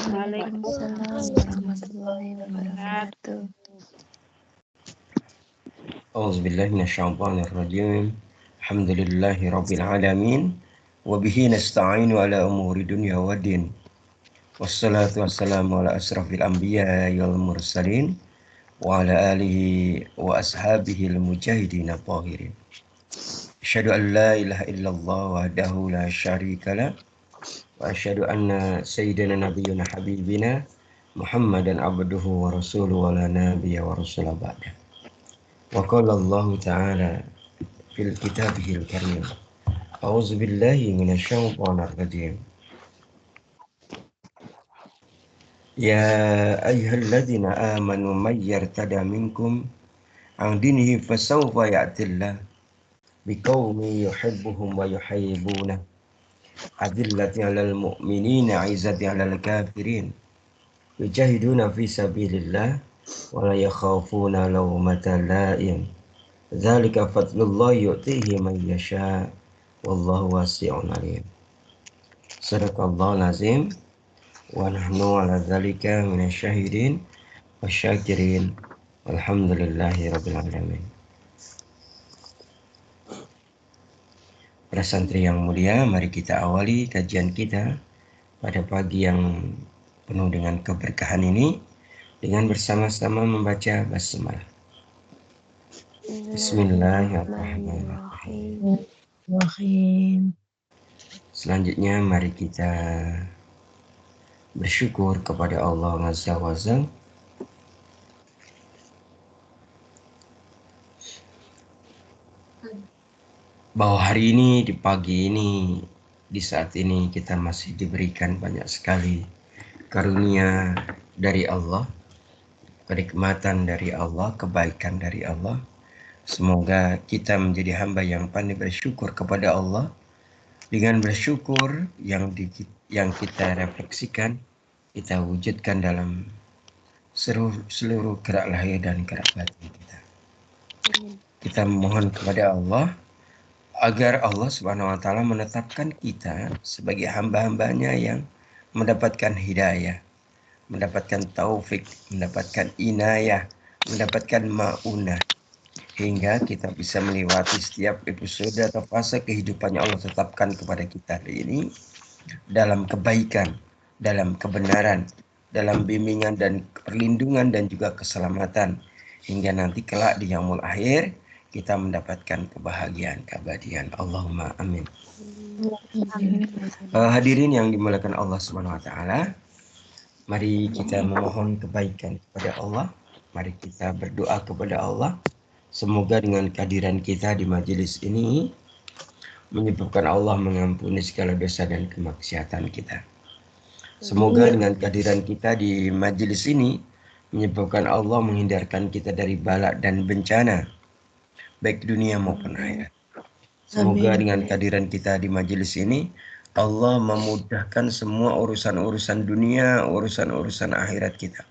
Waalaikumsalam warahmatullahi wabarakatuh. A'udzubillahi minasyaitonirrajim. Alhamdulillahi rabbil alamin. Wa bihi nasta'inu ala umuri dunya waddin. Wassalatu wassalamu ala asrafil anbiya wal mursalin wa ala alihi wa ashabihi al mujahidin tahirin. Asyhadu an la ilaha illallah wahdahu la syarika lah wa asyhadu anna sayyidina nabiyyuna habibina Muhammadan abduhu wa rasuluhu wa la nabiyya wa rasula ba'da. Wa qala Allah ta'ala fil kitabihil karim. A'udzu billahi minasyaitonir rajim. Ya ayyuhalladzina amanu may yartada minkum an dinihi fasawfa ya'tillah biqaumin yuhibbuhum wa yuhibbunah adillatin 'alal mu'minina 'izzatin 'alal kafirin yujahiduna fi sabilillah wa la yakhafuna lawmata la'im dzalika fadlullahi yu'tihi man yasha wallahu wasi'un 'alim. Sadaqallahul azim. Wa nahnu ala dzalika minasyahidin wasyakirin walhamdulillahi rabbil alamin. Para santri yang mulia, mari kita awali kajian kita pada pagi yang penuh dengan keberkahan ini dengan bersama-sama membaca basmalah. Bismillahirrahmanirrahim. Selanjutnya mari kita bersyukur kepada Allah Azza wa Jalla bahwa hari ini, di pagi ini, di saat ini kita masih diberikan banyak sekali karunia dari Allah, kenikmatan dari Allah, kebaikan dari Allah. Semoga kita menjadi hamba yang pandai bersyukur kepada Allah. Dengan bersyukur yang kita refleksikan, kita wujudkan dalam seluruh gerak lahir dan gerak batin kita. Kita memohon kepada Allah agar Allah Subhanahu wa Ta'ala menetapkan kita sebagai hamba-hambanya yang mendapatkan hidayah, mendapatkan taufik, mendapatkan inayah, mendapatkan ma'unah, hingga kita bisa melewati setiap episode atau fase kehidupan yang Allah tetapkan kepada kita hari ini dalam kebaikan, dalam kebenaran, dalam bimbingan dan perlindungan dan juga keselamatan, hingga nanti kelak di yaumul akhir kita mendapatkan kebahagiaan keabadian. Allahumma amin. Hadirin yang dimuliakan Allah Subhanahu wa Ta'ala, mari kita memohon kebaikan kepada Allah. Mari kita berdoa kepada Allah. Semoga dengan kehadiran kita di majelis ini menyebabkan Allah mengampuni segala dosa dan kemaksiatan kita. Semoga dengan kehadiran kita di majelis ini menyebabkan Allah menghindarkan kita dari bala dan bencana, baik dunia maupun akhirat. Semoga dengan kehadiran kita di majelis ini Allah memudahkan semua urusan-urusan dunia, urusan-urusan akhirat kita.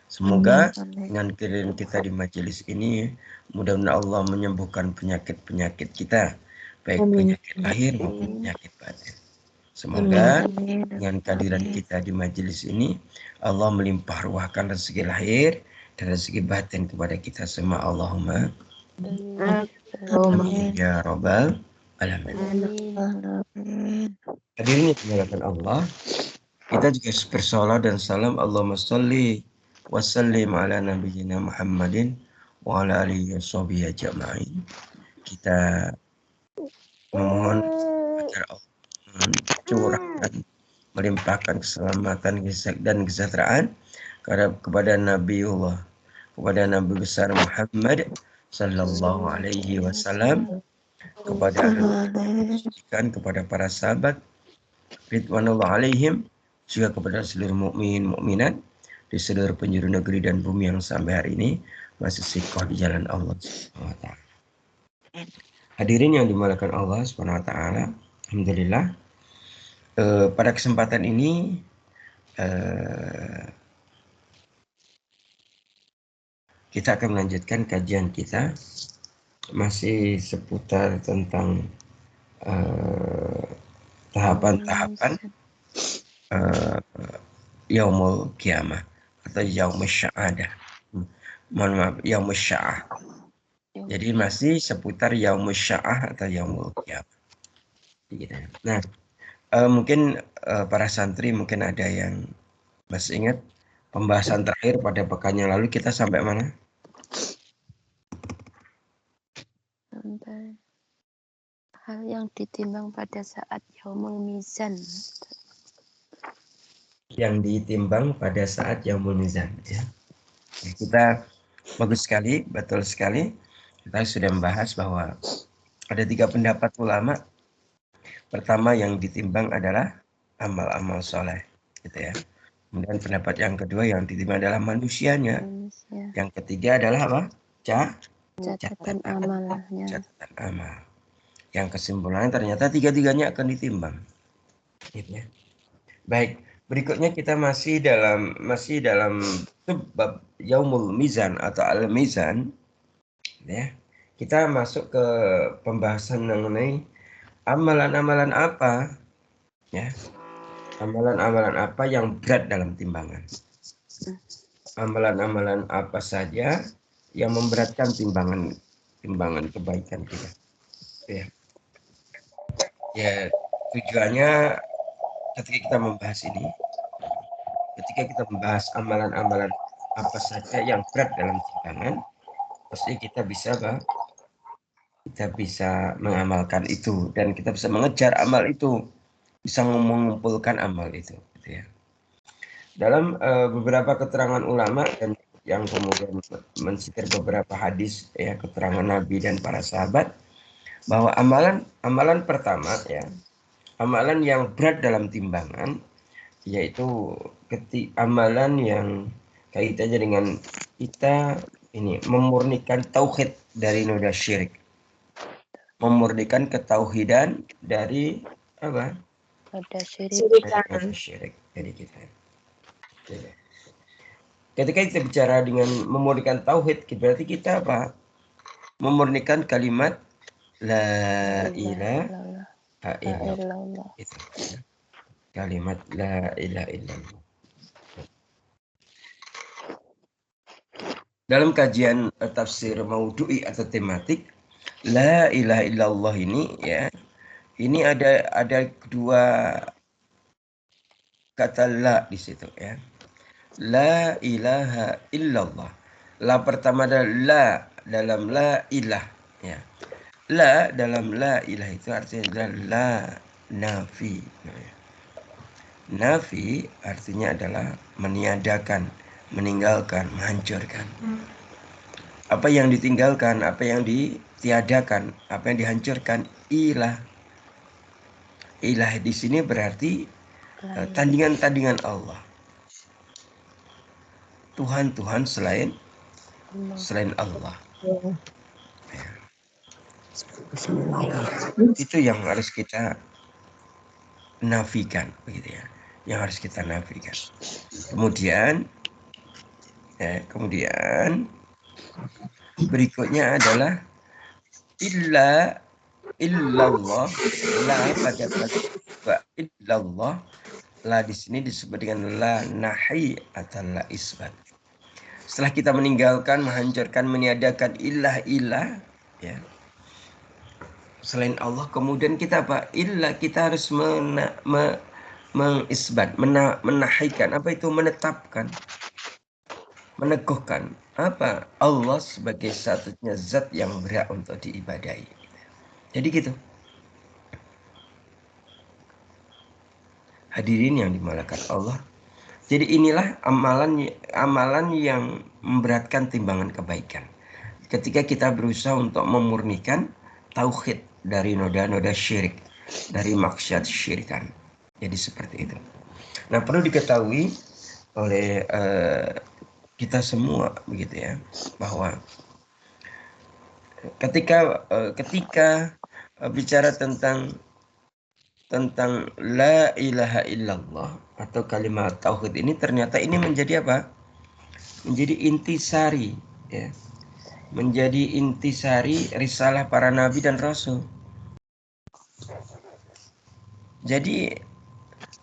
Semoga dengan kehadiran kita di majelis ini mudah-mudahan Allah menyembuhkan penyakit-penyakit kita, baik penyakit lahir maupun penyakit batin. Semoga dengan kehadiran kita di majelis ini Allah melimpah ruahkan rezeki lahir dan rezeki batin kepada kita semua. Allahumma amin ya rabbal alamin. Hadirin yang dimuliakan Allah, kita juga bersalawat dan salam Allahumma sholli wa sallim ala nabiyyina Muhammadin wa ala alihi washabihi ajma'in. Kita memohon agar Allah mencurahkan, melimpahkan keselamatan dan kesejahteraan kepada Nabiullah, kepada Nabi besar Muhammad sallallahu alaihi wasallam, kepada kepada para sahabat ridwanullah alaihim, juga kepada seluruh mukmin mukminat di seluruh penjuru negeri dan bumi yang sampai hari ini masih sikoh di jalan Allah Subhanahu wa Ta'ala. Hadirin yang dimuliakan Allah Subhanahu wa Ta'ala, alhamdulillah pada kesempatan ini kita akan melanjutkan kajian kita masih seputar tentang tahapan-tahapan yaumul kiamah atau yaumul sya'adah. Mohon maaf, yaumul sya'ah. Jadi masih seputar yaumul sya'ah atau yaumul kiamah. Nah, mungkin para santri mungkin ada yang masih ingat pembahasan terakhir pada pekan yang lalu kita sampai mana? Sampai hal yang ditimbang pada saat yaumul mizan. Yang ditimbang pada saat yaumul mizan. Ya. Kita bagus sekali, betul sekali. Kita sudah membahas bahwa ada 3 pendapat ulama. Pertama yang ditimbang adalah amal-amal soleh, gitu ya. Kemudian pendapat yang kedua yang ditimbang adalah manusianya. Yang ketiga adalah apa? Catatan amalnya. Catatan amal. Yang kesimpulannya ternyata 3-tiganya akan ditimbang. Gitu ya. Baik, berikutnya kita masih dalam bab yaumul mizan atau al-mizan. Ya. Kita masuk ke pembahasan mengenai amalan-amalan apa, ya, amalan-amalan apa yang berat dalam timbangan. Amalan-amalan apa saja yang memberatkan timbangan kebaikan kita. Ya, tujuannya ketika kita membahas ini, ketika kita membahas amalan-amalan apa saja yang berat dalam timbangan, pasti kita bisa mengamalkan itu dan kita bisa mengejar amal itu, bisa mengumpulkan amal itu, gitu ya. Dalam beberapa keterangan ulama dan yang kemudian mensikir beberapa hadis ya keterangan Nabi dan para sahabat bahwa amalan pertama ya, amalan yang berat dalam timbangan yaitu amalan yang kaitannya dengan kita ini memurnikan tauhid dari noda syirik. Memurnikan ketauhidan dari apa? Noda Syirik dari kita. Ketika kita bicara dengan memurnikan tauhid, berarti kita apa? Memurnikan kalimat la ilaha illallah. Itu. Kalimat la ilaha illallah. Dalam kajian tafsir maudhu'i atau tematik, la ilaha illallah ini ya, ini ada 2 kata la di situ ya. La ilaha illallah. La pertama adalah la dalam la ilah ya. La dalam la ilah itu artinya adalah la nafi. Nafi artinya adalah meniadakan, meninggalkan, menghancurkan. Apa yang ditinggalkan, apa yang ditiadakan, apa yang dihancurkan, ilah. Ilah di sini berarti tandingan-tandingan Allah. Tuhan-Tuhan selain Allah. Ya. Itu yang harus kita nafikan, begitu ya. Yang harus kita nafikan. Kemudian berikutnya adalah illallah. La pada kata illallah. La di sini disebut dengan la nahi atau la isbat. Setelah kita meninggalkan, menghancurkan, meniadakan ilah ya, selain Allah, kemudian kita apa? Kita harus mengisbat, menahikan. Apa itu menetapkan? Meneguhkan apa? Allah sebagai satunya zat yang berhak untuk diibadahi. Jadi gitu. Hadirin yang dimuliakan Allah. Jadi inilah amalan yang memberatkan timbangan kebaikan. Ketika kita berusaha untuk memurnikan tauhid dari noda-noda syirik, dari maksiat syirikan. Jadi seperti itu. Nah, perlu diketahui oleh kita semua begitu ya, bahwa ketika bicara tentang la ilaha illallah atau kalimat tauhid ini, ternyata ini menjadi apa? Menjadi intisari ya. Menjadi intisari risalah para nabi dan rasul. Jadi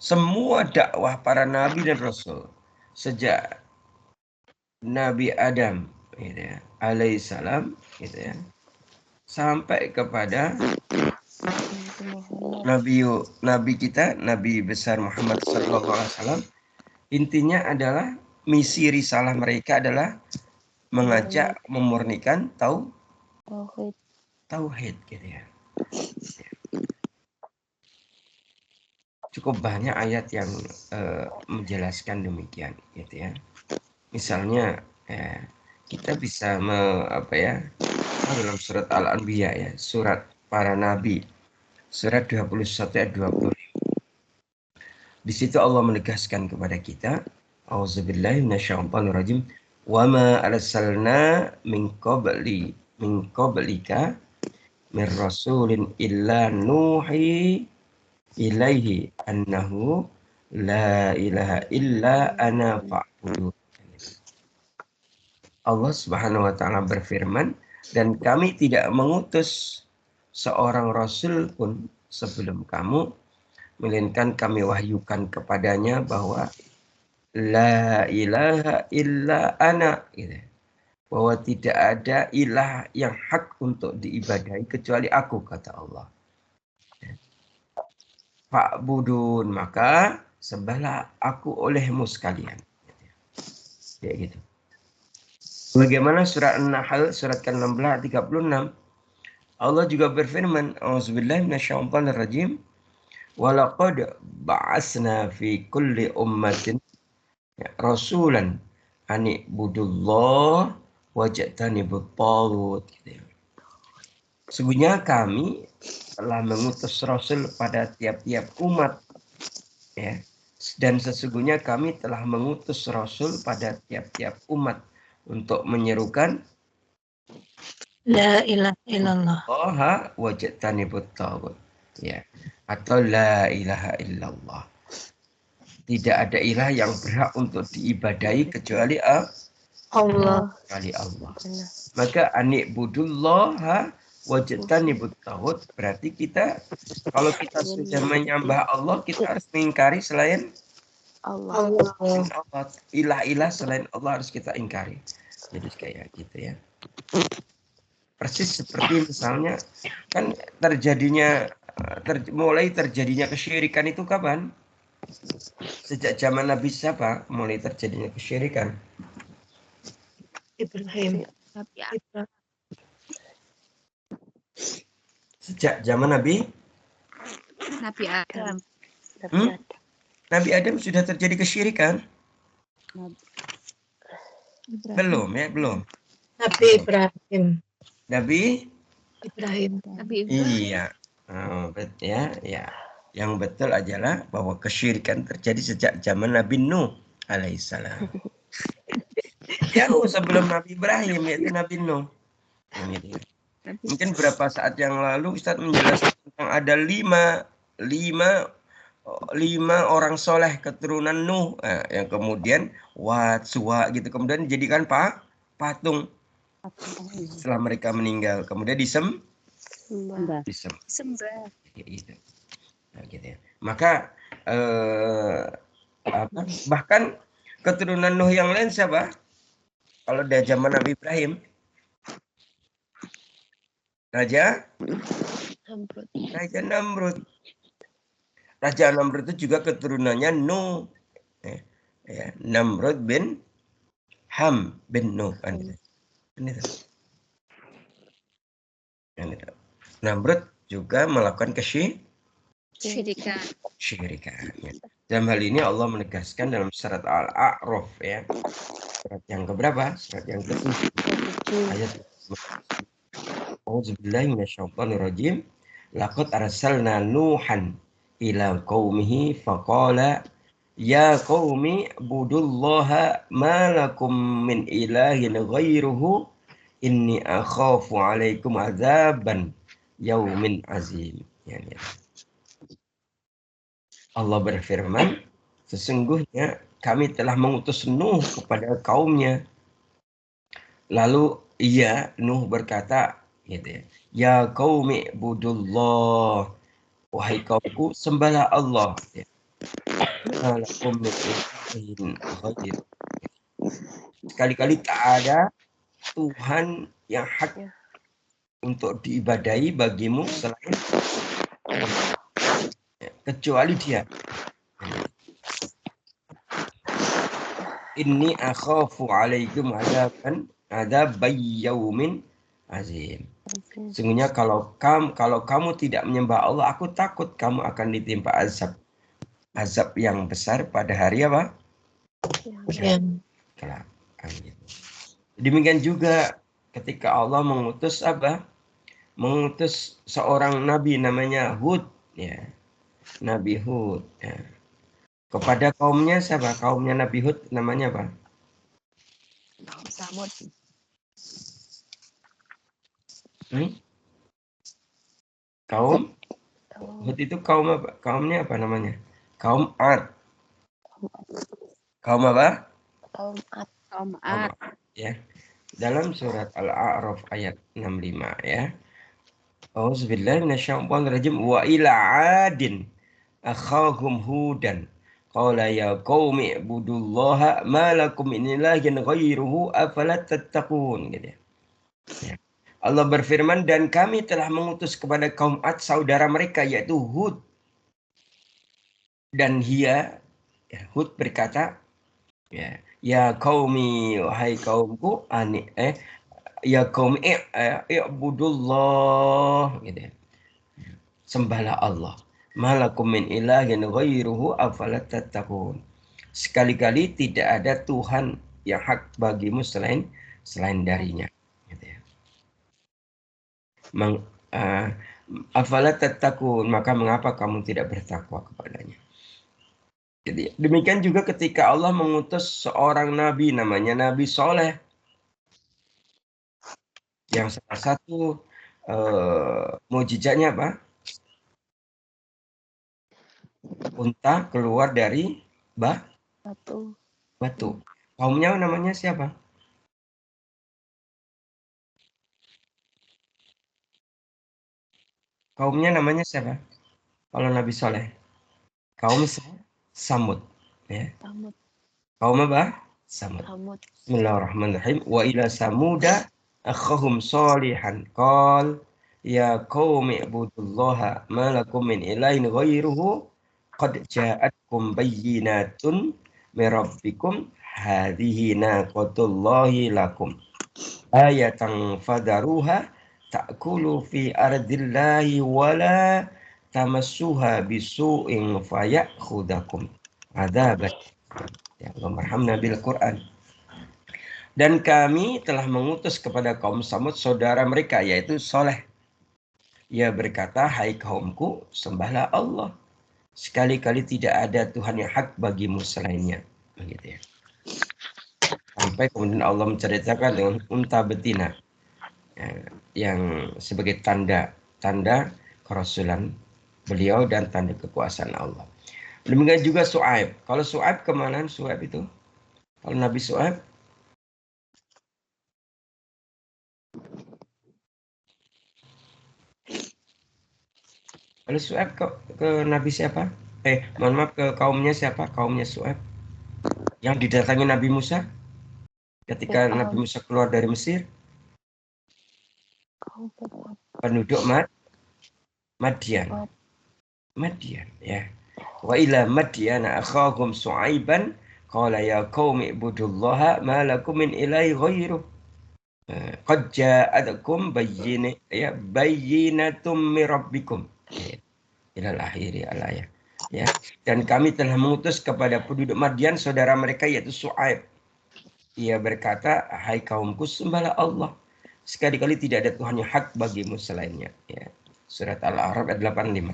semua dakwah para nabi dan rasul sejak Nabi Adam gitu ya, alaihissalam gitu ya, sampai kepada Nabi kita, Nabi besar Muhammad SAW. Intinya adalah misi risalah mereka adalah mengajak memurnikan tauhid gitu ya. Cukup banyak ayat yang menjelaskan demikian gitu ya. Misalnya kita bisa dalam surat Al-Anbiya ya, surat para nabi, surat 21 ayat 20. Di situ Allah menegaskan kepada kita, auzubillahi minasyaitonirrajim, wa ma arsalna min qablika min rasulin illa nuhi ilaihi annahu la ilaha illa ana fa'budu. Allah Subhanahu wa taala berfirman, dan kami tidak mengutus seorang rasul pun sebelum kamu, melainkan kami wahyukan kepadanya bahwa la ilaha illa ana, gitu. Bahwa tidak ada ilah yang hak untuk diibadahi kecuali aku, kata Allah. Fa'budun, maka sembahlah aku olehmu sekalian. Ya gitu. Bagaimana surat An-Nahl surat ke-16 36, Allah juga berfirman, auzubillahi minasyaitonirrajim, walaqad ba'asna fi kulli ummatin rasulan ani budullah wajtanibut tagut. Sesungguhnya kami telah mengutus rasul pada tiap-tiap umat ya. Dan sesungguhnya kami telah mengutus rasul pada tiap-tiap umat untuk menyerukan La ilaha illallah. wajtanibut tagut. Ya. Atau la ilaha illallah. Tidak ada ilah yang berhak untuk diibadahi kecuali Allah. Maka anikbudullah wajtanibut tagut, berarti kita kalau kita sudah menyembah Allah, kita harus mengingkari selain Allah. Ilah-ilah selain Allah harus kita ingkari. Jadi kayak gitu ya. Persis seperti misalnya kan mulai terjadinya kesyirikan itu kapan? Sejak zaman Nabi siapa mulai terjadinya kesyirikan? Ibrahim. Sejak zaman Nabi Adam. Nabi Adam sudah terjadi kesyirikan? Belum. Nabi Ibrahim. Iya. Ya. Yang betul adalah bahwa kesyirikan terjadi sejak zaman Nabi Nuh alaihissalam. Jauh sebelum Nabi Ibrahim, yaitu Nabi Nuh. Mungkin beberapa saat yang lalu Ustaz menjelaskan tentang ada lima orang soleh keturunan Nuh, yang kemudian Suwa gitu, kemudian dijadikan patung setelah mereka meninggal, kemudian disembah. Gitu. Nah, gitu ya. Maka bahkan keturunan Nuh yang lain siapa? Kalau dari zaman Nabi Ibrahim, Raja Namrud. Raja Namrud itu juga keturunannya Nuh. Namrud bin Ham bin Nuh. Namrud juga melakukan kesyirikan. Dalam hal ini Allah menegaskan dalam surat Al-A'raf ya. Surat yang keberapa? Surat yang ke-7. Ayat auzubillahi minasyaitonirrajim. Laqad arsalna Nuhan ila qaumihi faqala ya qaumi budullaha ma lakum min ilahin ghairuhu inni akhafu alaikum azaban yaumin azim. Allah berfirman, sesungguhnya kami telah mengutus Nuh kepada kaumnya. Lalu Nuh berkata, gitu ya, ya qaumi budullah, wahai kaumku sembahlah Allah. Ya. ma lakum min ilahin ghair. Sekali-kali tak ada Tuhan yang hak untuk diibadahi bagimu selain kecuali Dia. Inni akhafu alaikum adzab yaumin azim. Sesungguhnya kalau kamu tidak menyembah Allah, aku takut kamu akan ditimpa azab yang besar pada hari apa? Kelak. Demikian juga ketika Allah mengutus apa? Mengutus seorang nabi namanya Hud, ya. Nabi Hud, ya. Kepada kaumnya siapa? Kaumnya Nabi Hud namanya apa? Samud. Kaum Hud itu kaum apa? Kaumnya apa namanya? Kaum Ad. Kaum apa? Kaum Ad. Kaum Ad. Ya. Dalam surat Al-A'raf ayat 65 ya. Auzubillahi minasyaitonirrajim wa ila 'adin akhahum hudan qala ya qaumi ibudullaha ma lakum min ilahin ghairuhu afala tattaqun gitu ya. Allah berfirman, dan kami telah mengutus kepada kaum Ad saudara mereka yaitu Hud. Dan Hud berkata, ya qaumi, wahai kaumku, ya qaumi i'budullah gitu ya. Sembahlah Allah. Malakum min ilahin ghairuhu afalat tattaqun. Sekali-kali tidak ada Tuhan yang hak bagimu selain darinya. Gitu ya. Afalat tattaqun, maka mengapa kamu tidak bertakwa kepadanya? Jadi demikian juga ketika Allah mengutus seorang nabi namanya Nabi Soleh, yang salah satu mukjizatnya apa? Unta keluar dari batu. Kaumnya namanya siapa? Kaumnya namanya siapa? Kalau Nabi Soleh, kaum Samud. Ya. Kaum apa? Samud. Bismillahirrahmanirrahim. Wa ila samuda akhahum salihan qal ya qaumi ibudullaha ma lakum min ilahin ghairuhu qad ja'atkum bayyinatun min rabbikum hadhihi naqatullahi lakum ayatan fadaruha ta'kulu fi ardillahi wala tamassuha bisu'in fayakhudakum adzaban. Ya Allah, marhamna bil Quran. Dan kami telah mengutus kepada kaum Samud saudara mereka yaitu Soleh. Ia berkata, hai kaumku, sembahlah Allah. Sekali-kali tidak ada Tuhan yang hak bagimu selainnya. Begitu ya. Sampai kemudian Allah menceritakan dengan unta betina yang sebagai tanda kerasulan beliau dan tanda kekuasaan Allah. Demikian juga Su'aib. Kalau Su'aib kemana Su'aib itu? Kalau Nabi Su'aib? Kalau Su'aib ke Nabi siapa? Mohon maaf, ke kaumnya siapa? Kaumnya Su'aib. Yang didatangi Nabi Musa ketika Nabi Musa keluar dari Mesir. Penduduk Madian. Madian ya. Wa ila Madyana akhahum Su'aiban qala ya qaumi ibudullaha ma lakum min ilahi ghairuh qad ja'atkum bayyinatum min rabbikum ilal akhiri al-ayah ya. Dan kami telah mengutus kepada penduduk Madian saudara mereka yaitu Su'aib. Ia berkata, hai kaumku, sembahlah Allah. Sekali-kali tidak ada Tuhan yang hak bagimu selainnya ya. Surat Al-A'raf ayat 85.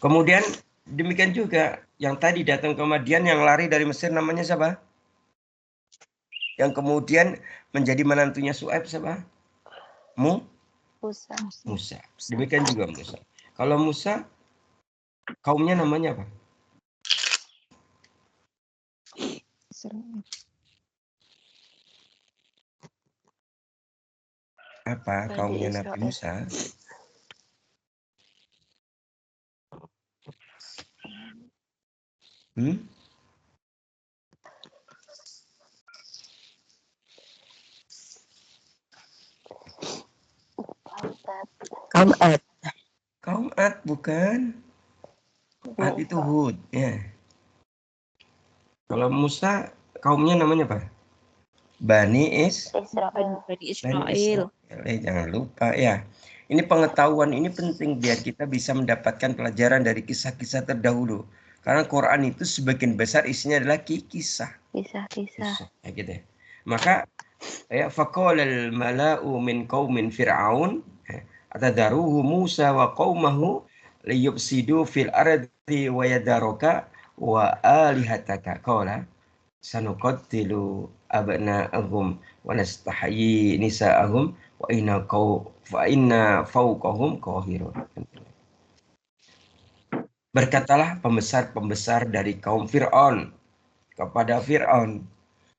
Kemudian demikian juga yang tadi datang ke Madian yang lari dari Mesir namanya siapa? Yang kemudian menjadi menantunya Su'aib siapa? Musa. Demikian juga Musa. Kalau Musa, kaumnya namanya apa? Apa kaumnya Nabi Musa? Kaum Ad. Kaum Ad bukan. Ad itu Hud, ya. Kalau Musa kaumnya namanya apa? Bani Israel. Israel. Jangan lupa ya. Ini pengetahuan ini penting biar kita bisa mendapatkan pelajaran dari kisah-kisah terdahulu. Karena Quran itu sebagian besar isinya adalah kisah. Kisah-kisah. Ya, gitu ya. Maka ya faqala al-mala'u min qaumin fir'aun atadaruhu Musa wa qaumahu liyufsidu fil ardi wa yadaraka wa alihataka qala sanuqattilu abna'ahum wa nastahyi nisa'ahum wa inna fawqahum qahirun. Berkatalah pembesar-pembesar dari kaum Fir'aun kepada Fir'aun,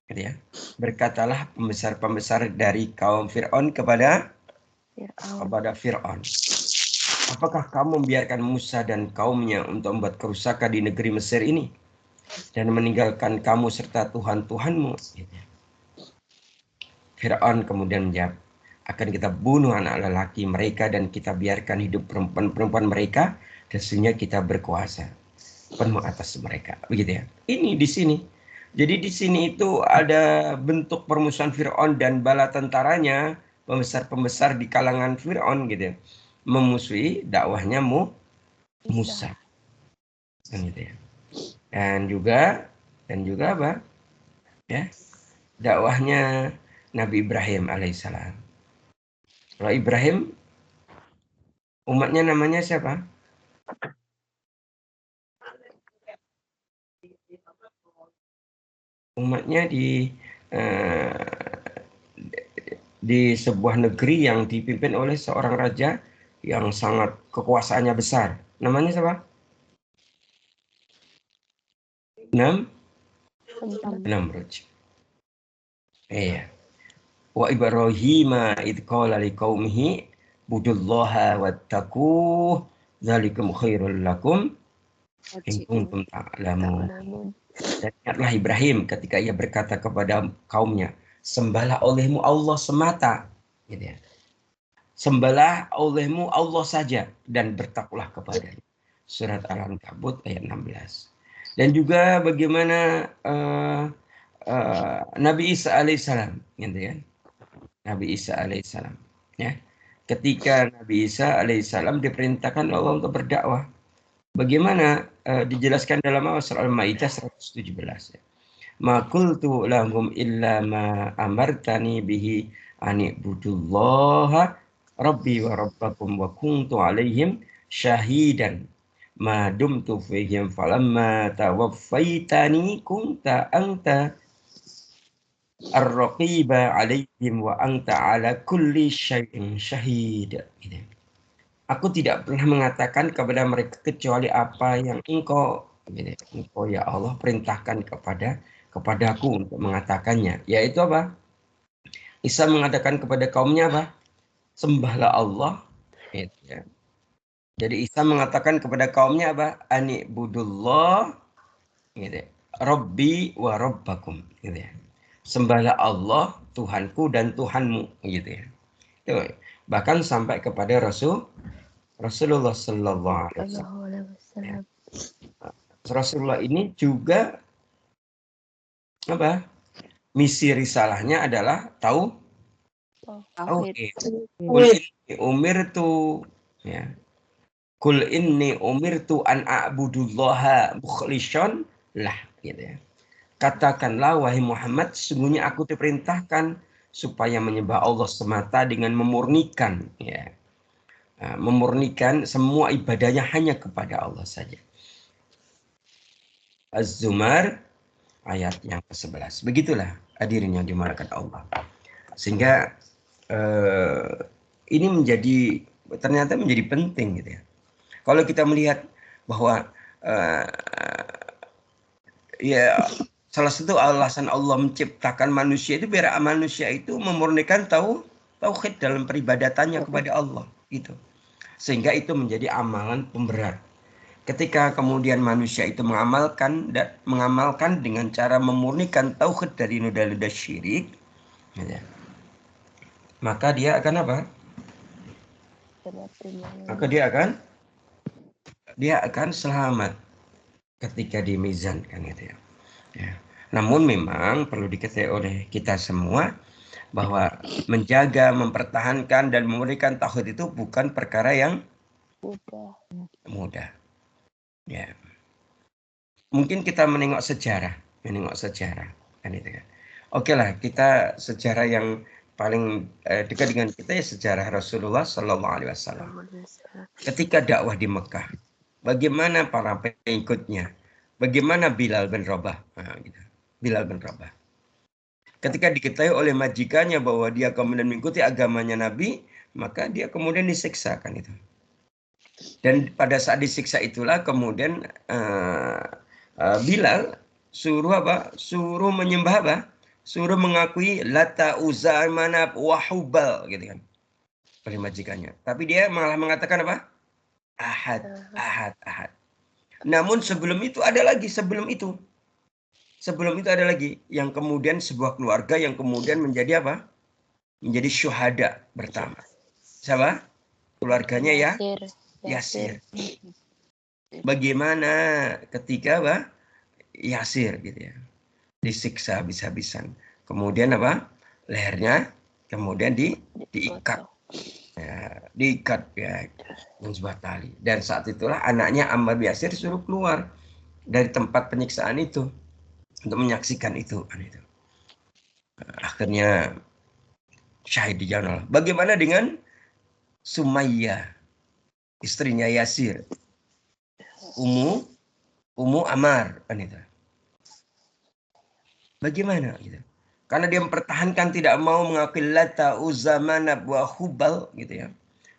gitu ya. Berkatalah pembesar-pembesar dari kaum Fir'aun kepada Fir'aun. Apakah kamu membiarkan Musa dan kaumnya untuk membuat kerusakan di negeri Mesir ini dan meninggalkan kamu serta Tuhan-Tuhanmu? Fir'aun kemudian menjawab, akan kita bunuh anak lelaki mereka dan kita biarkan hidup perempuan-perempuan mereka dan sehingga kita berkuasa penuh atas mereka. Begitu ya. Ini di sini. Jadi di sini itu ada bentuk permusuhan Fir'aun dan bala tentaranya, pembesar-pembesar di kalangan Fir'aun gitu ya, memusuhi dakwahnya Musa. Gitu ya. Dan juga apa? Ya. Dakwahnya Nabi Ibrahim alaihissalam. Kalau Ibrahim umatnya namanya siapa? Umatnya di sebuah negeri yang dipimpin oleh seorang raja yang sangat kekuasaannya besar. Namanya siapa? Namrud. Iya. Wa Ibrahim id qala liqaumihi budullaha wattaquh dzalikum khairul lakum in kuntum ta'lamun. Dan ingatlah Ibrahim ketika ia berkata kepada kaumnya, sembahlah olehmu Allah semata, gitu ya. Sembahlah olehmu Allah saja dan bertakwalah kepadanya. Surat Al-Ankabut ayat 16. Dan juga bagaimana Nabi Isa alaihissalam, gitu ya. Nabi Isa alaihissalam, ya. Ketika Nabi Isa alaihissalam diperintahkan Allah untuk berdakwah, bagaimana dijelaskan dalam surah Al-Maidah 117 ya. Ma qultu lahum illa ma amartani bihi ani'budullaha rabbi wa rabbakum wa kuntu alaihim syahidan ma dumtu fihim falamma tawaffaitani kunta anta ar-raqiba alaihim wa anta ala kulli syai'in syahid. Aku tidak pernah mengatakan kepada mereka kecuali apa yang engkau ya Allah perintahkan kepadaku untuk mengatakannya. Yaitu apa? Isa mengatakan kepada kaumnya apa? Sembahlah Allah. Gitu ya. Jadi Isa mengatakan kepada kaumnya apa? Ani budullah, gitu ya. Rabbi wa rabbakum. Gitu ya. Sembahlah Allah, Tuhanku dan Tuhanmu. Gitu ya. Itu. Bahkan sampai kepada Rasulullah Sallallahu Alaihi Wasallam. Rasulullah ini juga apa? Misi risalahnya adalah tauhid. Kul inni umirtu ya. Kul inni umirtu an a'budullaha mukhlishan lah, gitu ya. Katakanlah wahai Muhammad, sesungguhnya aku diperintahkan supaya menyembah Allah semata dengan memurnikan ya. Memurnikan semua ibadahnya hanya kepada Allah saja. Az-Zumar ayat yang ke-11. Begitulah hadirin yang dimuliakan Allah. Sehingga ini ternyata menjadi penting gitu ya. Kalau kita melihat bahwa ya salah satu alasan Allah menciptakan manusia itu biar manusia itu memurnikan tauhid dalam peribadatannya kepada Allah gitu. Sehingga itu menjadi amalan pemberat. Ketika kemudian manusia itu mengamalkan dengan cara memurnikan tauhid dari noda-noda syirik, ya, maka dia akan apa? Maka dia akan selamat ketika di mizan, kan gitu ya. Ya. Namun memang perlu diketahui oleh kita semua bahwa menjaga, mempertahankan dan memurnikan tauhid itu bukan perkara yang mudah. Ya. Mungkin kita menengok sejarah kan itu kan. Oke lah, kita sejarah yang paling dekat dengan kita ya sejarah Rasulullah Sallallahu Alaihi Wasallam. Ketika dakwah di Mekah, bagaimana para pengikutnya, bagaimana Bilal bin Rabah, gitu. Bilal bin Rabah. Ketika diketahui oleh majikannya bahwa dia kemudian mengikuti agamanya Nabi, maka dia kemudian disiksa, kan itu. Dan pada saat disiksa itulah kemudian Bilal suruh apa? Suruh menyembah apa? Suruh mengakui Lata, Uzza, Manab, Wahubal, gitu kan. Oleh majikannya. Tapi dia malah mengatakan apa? Ahad, ahad, ahad. Namun sebelum itu ada lagi, sebelum itu ada lagi yang kemudian sebuah keluarga yang kemudian menjadi apa? Menjadi syuhada pertama. Siapa? Keluarganya ya? Yasir. Bagaimana ketika apa? Yasir gitu ya. Disiksa habis-habisan. Kemudian apa? Lehernya kemudian diikat. Ya, diikat ya dengan sebuah tali. Dan saat itulah anaknya Ammar bin Yasir suruh keluar dari tempat penyiksaan itu untuk menyaksikan itu. Akhirnya syahid di jalan Allah. Bagaimana dengan Sumayyah, istrinya Yasir, Ummu Ammar, kan itu. Bagaimana gitu? Karena dia mempertahankan tidak mau mengakui Lata, Uzza, Manab, wa Hubal gitu ya.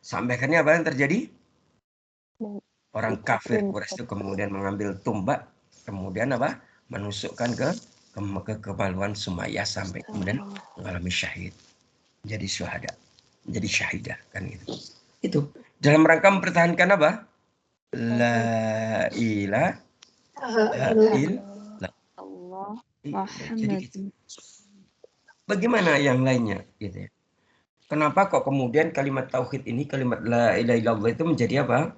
Sampai akhirnya apa yang terjadi? Orang kafir Quraisy itu kemudian mengambil tombak, kemudian apa? Menusukkan ke kepaluan Sumayyah sampai kemudian mengalami syahid. Jadi syuhada, menjadi syahidah, kan gitu. Itu dalam rangka mempertahankan apa? La ilaha illallah. Jadi gitu. Bagaimana yang lainnya gitu ya? Kenapa kok kemudian kalimat tauhid ini, kalimat la ilaha illallah itu menjadi apa?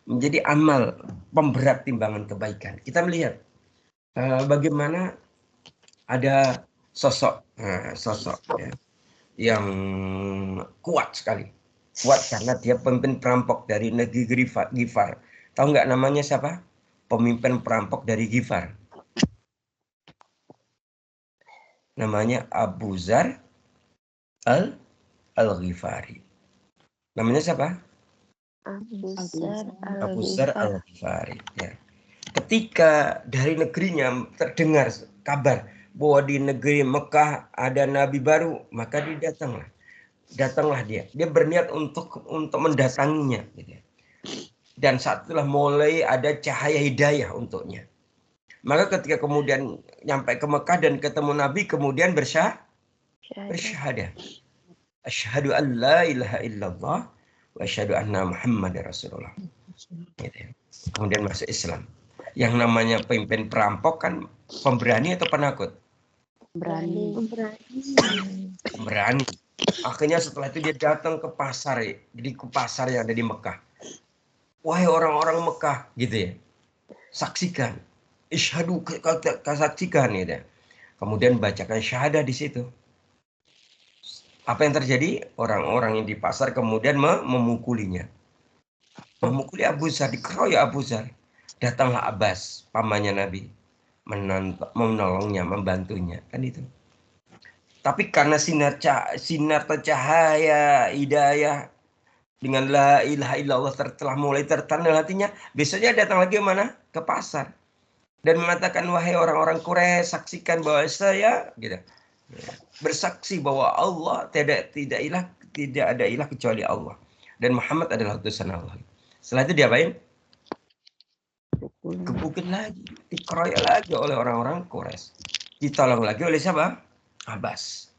Menjadi amal pemberat timbangan kebaikan. Kita melihat bagaimana ada sosok ya, yang kuat sekali. Kuat karena dia pemimpin perampok dari negeri Ghifar. Tahu nggak namanya siapa? Pemimpin perampok dari Ghifar. Namanya Abu Zar al-Ghifari. Namanya siapa? Abu Zar al-Ghifari. Ya. Ketika dari negerinya terdengar kabar bahwa di negeri Mekah ada nabi baru, maka dia datanglah dia. Dia berniat untuk mendatanginya. Gitu. Dan saat itulah mulai ada cahaya hidayah untuknya. Maka ketika kemudian nyampe ke Mekah dan ketemu Nabi, kemudian bersyahadah. Asyhadu an la ilaha illallah wa asyhadu anna Muhammadar Rasulullah. Gitu ya. Kemudian masuk Islam. Yang namanya pemimpin perampok kan pemberani atau penakut? Berani. Akhirnya setelah itu dia datang ke pasar, jadi ke pasar yang ada di Mekah. Wahai orang-orang Mekah, gitu ya. Saksikan. Isyhadu, saksikan gitu. Kemudian bacakan syahadah di situ. Apa yang terjadi? Orang-orang yang di pasar kemudian memukulinya. Memukuli Abu Zar, dikeroyok Abu Zar. Datanglah Abbas, pamannya Nabi, menolongnya, membantunya, kan itu. Tapi karena sinar cahaya hidayah dengan la ilaha illallah telah mulai tertanam hatinya, besoknya datang lagi mana? Ke pasar. Dan mengatakan, wahai orang-orang Quraisy, saksikan bahwa saya gitu. Bersaksi bahwa Allah tidak ada ilah kecuali Allah. Dan Muhammad adalah utusan Allah. Setelah itu diapain? Gebukin lagi, dikeroyok lagi oleh orang-orang Quraisy. Ditolong lagi oleh siapa? Abbas.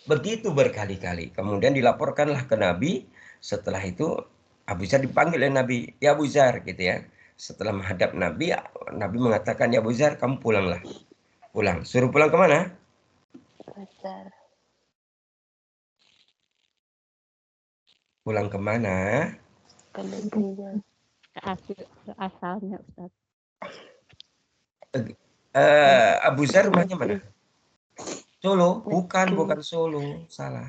Begitu berkali-kali. Kemudian dilaporkanlah ke Nabi. Setelah itu Abu Zar dipanggil oleh Nabi. Ya Abu Zar gitu ya. Setelah menghadap Nabi, Nabi mengatakan, ya Abu Dzar, kamu pulanglah. Pulang. Suruh pulang kemana? Besar. Pulang kemana? Ke negerinya. Ke asalnya Ustaz. Abu Dzar rumahnya mana? Solo? Bukan Negeri. Solo. Salah.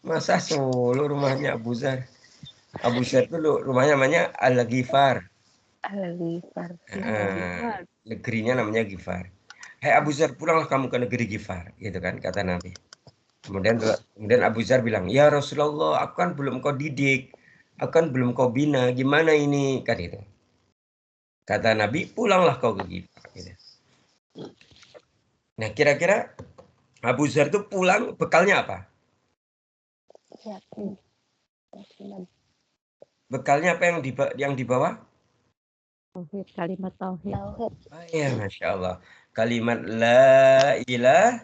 Masa Solo rumahnya Abu Dzar? Abu Dzar itu rumahnya namanya Al-Ghifar. Al-Ghifar. Negerinya namanya Ghifar. Hai Abu Dzar, pulanglah kamu ke negeri Ghifar, gitu kan kata Nabi. Kemudian Abu Dzar bilang, ya Rasulullah, aku kan belum kau didik, aku kan belum kau bina, gimana ini, kan itu. Kata Nabi, pulanglah kau ke Ghifar. Gitu. Nah, kira-kira Abu Dzar itu pulang, bekalnya apa? Yakin. Bekalnya apa yang dibawa? Tauhid, kalimat tauhid. Tauhid. Ya, Masya Allah. Kalimat la ilaha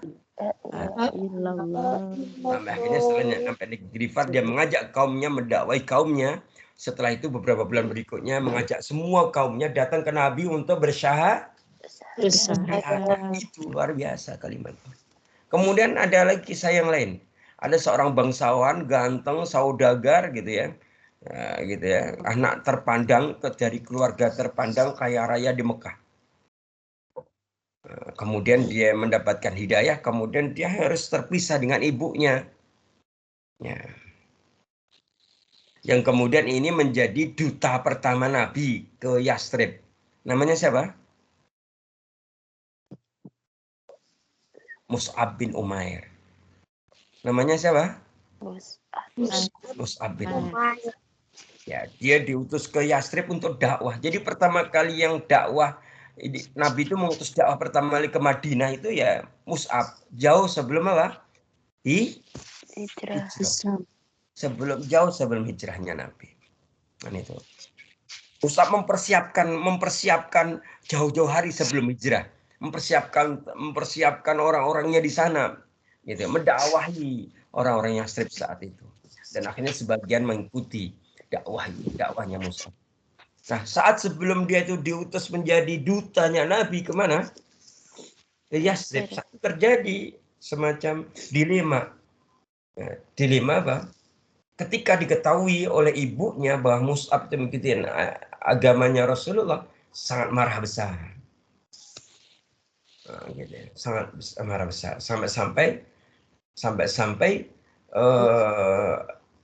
Illallah. sampai akhirnya setelahnya sampai di Ghifar dia mengajak kaumnya, mendakwai kaumnya. Setelah itu beberapa bulan berikutnya mengajak semua kaumnya datang ke Nabi untuk bersyahadat. Itu luar biasa kalimat. Kemudian ada lagi kisah yang lain. Ada seorang bangsawan ganteng, saudagar gitu ya. Gitu ya, anak terpandang dari keluarga terpandang kaya raya di Mekah. Kemudian dia mendapatkan hidayah, kemudian dia harus terpisah dengan ibunya. Ya. Yang kemudian ini menjadi duta pertama Nabi ke Yastrib. Namanya siapa? Mus'ab bin Umair. Namanya siapa? Mus'ab bin Umair. Ya, dia diutus ke Yastrib untuk dakwah. Jadi pertama kali yang dakwah, Nabi itu mengutus dakwah pertama kali ke Madinah itu ya Mus'ab. Jauh sebelum apa? Hijrah. Jauh sebelum hijrahnya Nabi. Kan itu. Mus'ab mempersiapkan jauh-jauh hari sebelum hijrah. Mempersiapkan orang-orangnya di sana. Gitu, mendakwahi orang-orang Yastrib saat itu. Dan akhirnya sebagian mengikuti dakwahnya Mus'ab. Nah, saat sebelum dia itu diutus menjadi dutanya Nabi kemana? Ke Yastrib. Terjadi semacam dilema. Dilema apa? Ketika diketahui oleh ibunya bahwa Mus'ab itu mengikuti agamanya Rasulullah, sangat marah besar. Gitu ya. Sangat marah besar. Sampai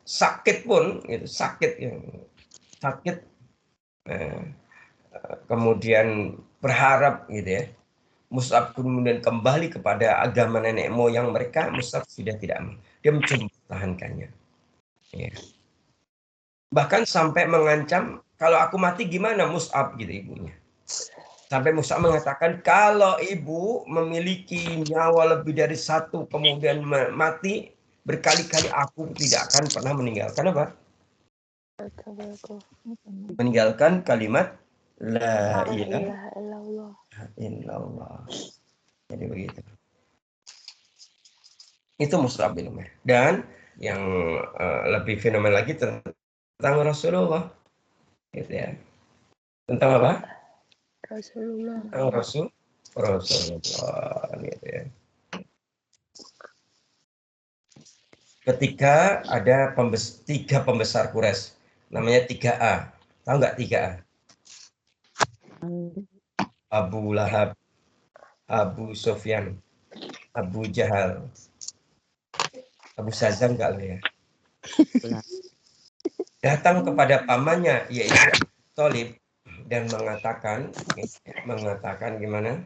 sakit pun, gitu, sakit. Kemudian berharap gitu ya. Mus'ab kemudian kembali kepada agama nenek moyang mereka. Mus'ab sudah tidak mau. Dia mencoba mempertahankannya. Ya. Bahkan sampai mengancam, kalau aku mati gimana Mus'ab gitu ibunya. Sampai Mus'ab mengatakan, kalau ibu memiliki nyawa lebih dari satu kemudian mati, berkali-kali aku tidak akan pernah meninggalkan apa? Meninggalkan kalimat la ilaha illallah. Jadi begitu. Itu Mus'ab bin Umair. Dan yang lebih fenomenal lagi tentang Rasulullah. Gitu ya. Tentang apa? Rasulullah. Tentang Rasulullah. Gitu ya. Ketika ada tiga pembesar Quraisy, namanya 3A. Tahu nggak 3A? Abu Lahab, Abu Sufyan, Abu Jahal, Abu Sazam nggak lah ya. Datang kepada pamannya yaitu Abu Thalib dan mengatakan gimana?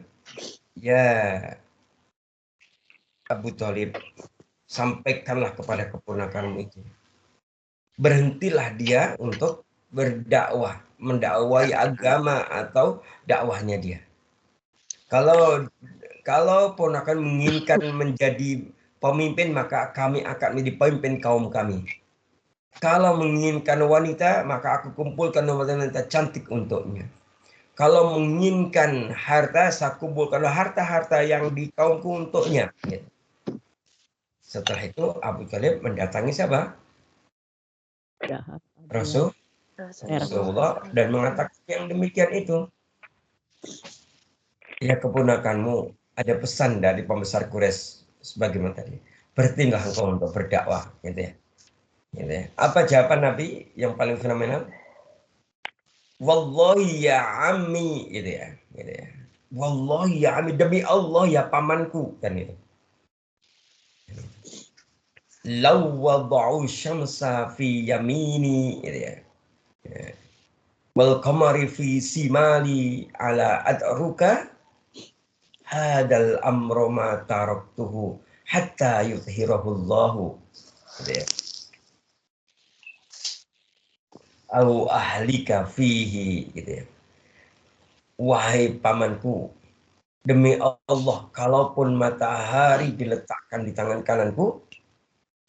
Ya Abu Thalib, sampaikanlah kepada keponakanmu itu. Berhentilah dia untuk berdakwah, mendakwai agama atau dakwahnya dia. Kalau ponakan menginginkan menjadi pemimpin, maka kami akan menjadi pemimpin kaum kami. Kalau menginginkan wanita, maka aku kumpulkan wanita cantik untuknya. Kalau menginginkan harta, saya kumpulkan harta-harta yang di kaumku untuknya. Setelah itu Abu Thalib mendatangi siapa? Rasul Rasulullah dan mengatakan yang demikian itu. Ya keponakanmu, ada pesan dari pembesar Quraisy sebagaimana tadi. Berhentilah engkau untuk berdakwah, gitu ya. Gitu ya. Apa jawaban Nabi yang paling fenomenal? Wallahi ya ammi, gitu ya. Gitu ya. Wallahi ya ammi, demi Allah ya pamanku, kan itu. Law wada'u syamsa fi yamini, gitu ya. Wal qamari fi simali ala ad'ruka hadal amro ma taraktuhu hatta yudhirahullahu, gitu ya. Au ahlika fihi, gitu ya. Wahai pamanku, demi Allah, kalaupun matahari diletakkan di tangan kananku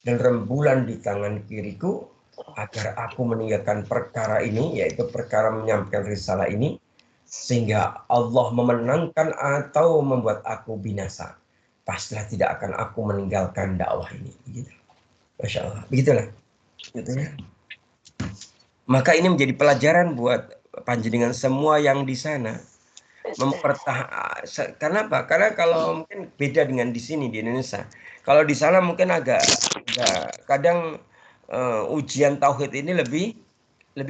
dan rembulan di tangan kiriku, agar aku meninggalkan perkara ini, yaitu perkara menyampaikan risalah ini, sehingga Allah memenangkan atau membuat aku binasa, pastilah tidak akan aku meninggalkan dakwah ini. Begitu. Masya Allah. Begitulah. Gitu ya. Maka ini menjadi pelajaran buat panjenengan semua yang di sana. Karena apa? Karena kalau mungkin beda dengan di sini di Indonesia. Kalau di sana mungkin agak kadang ujian tauhid ini lebih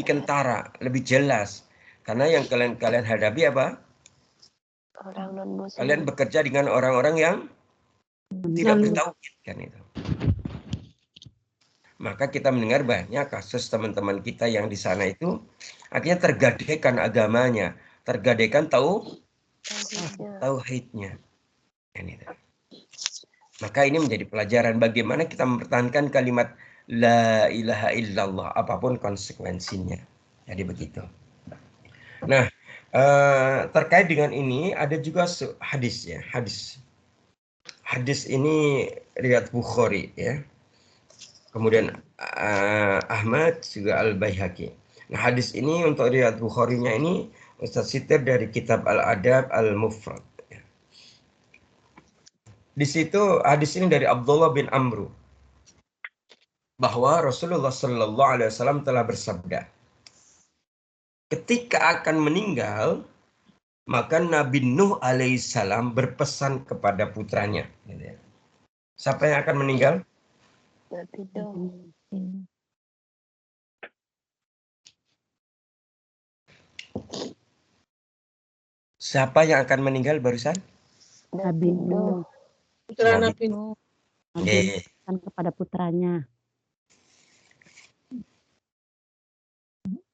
kentara, lebih jelas. Karena yang kalian hadapi apa? Orang non-muslim. Kalian bekerja dengan orang-orang yang tidak bertauhid, kan itu. Maka kita mendengar banyak kasus teman-teman kita yang di sana itu akhirnya tergadaikan agamanya, tergadaikan tauhidnya. Kan itu. Maka ini menjadi pelajaran bagaimana kita mempertahankan kalimat la ilaha illallah apapun konsekuensinya. Jadi begitu. Nah, terkait dengan ini ada juga hadis ya, hadis. Hadis ini riwayat Bukhari ya. Kemudian Ahmad juga Al-Baihaqi. Nah, hadis ini untuk riwayat Bukharinya ini Ustaz Sitir dari kitab Al-Adab Al-Mufrad. Di situ hadis ini dari Abdullah bin Amru bahwa Rasulullah Shallallahu Alaihi Wasallam telah bersabda, ketika akan meninggal, maka Nabi Nuh alaihissalam berpesan kepada putranya. Siapa yang akan meninggal? Nabi Nuh. Siapa yang akan meninggal barusan? Nabi Nuh. Putra Nabi Nabi Nabi berpesan kepada putranya.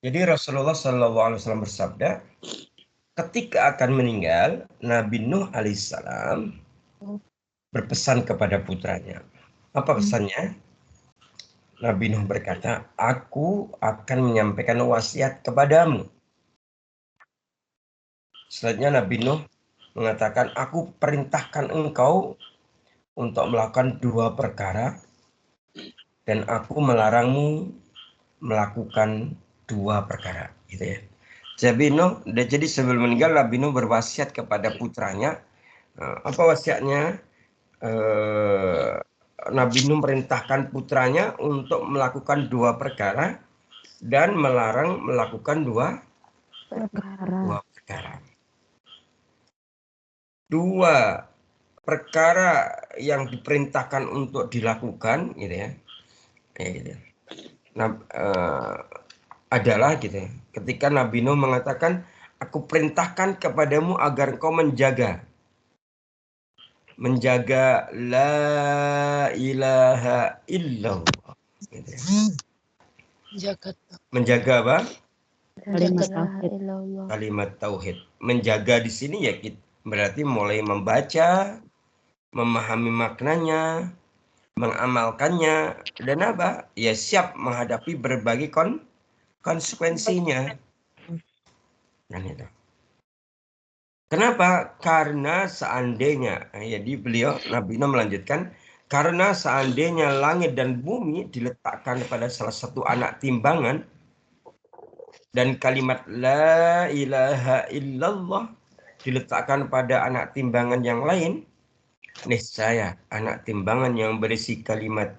Jadi Rasulullah SAW bersabda, ketika akan meninggal, Nabi Nuh alaihissalam berpesan kepada putranya. Apa pesannya? Nabi Nuh berkata, aku akan menyampaikan wasiat kepadamu. Selanjutnya Nabi Nuh mengatakan, aku perintahkan engkau untuk melakukan 2 perkara dan aku melarangmu melakukan 2 perkara, gitu ya. Jadi sebelum meninggal Nabi Nuh berwasiat kepada putranya. Apa wasiatnya? Nabi Nuh merintahkan putranya untuk melakukan 2 perkara dan melarang melakukan 2 perkara. 2 perkara yang diperintahkan untuk dilakukan, gitu ya. Gitu. Nah, adalah gitu ya. Ketika Nabi Nuh mengatakan, aku perintahkan kepadamu agar kau menjaga la ilaha illallah. Gitu ya. Menjaga apa? Kalimat tauhid. Menjaga di sini ya berarti mulai membaca, memahami maknanya, mengamalkannya, dan apa? Ya siap menghadapi berbagai konsekuensinya. Dan itu. Kenapa? Karena seandainya, jadi beliau Nabi Nuh melanjutkan, karena seandainya langit dan bumi diletakkan pada salah satu anak timbangan dan kalimat la ilaha illallah diletakkan pada anak timbangan yang lain, niscaya anak timbangan yang berisi kalimat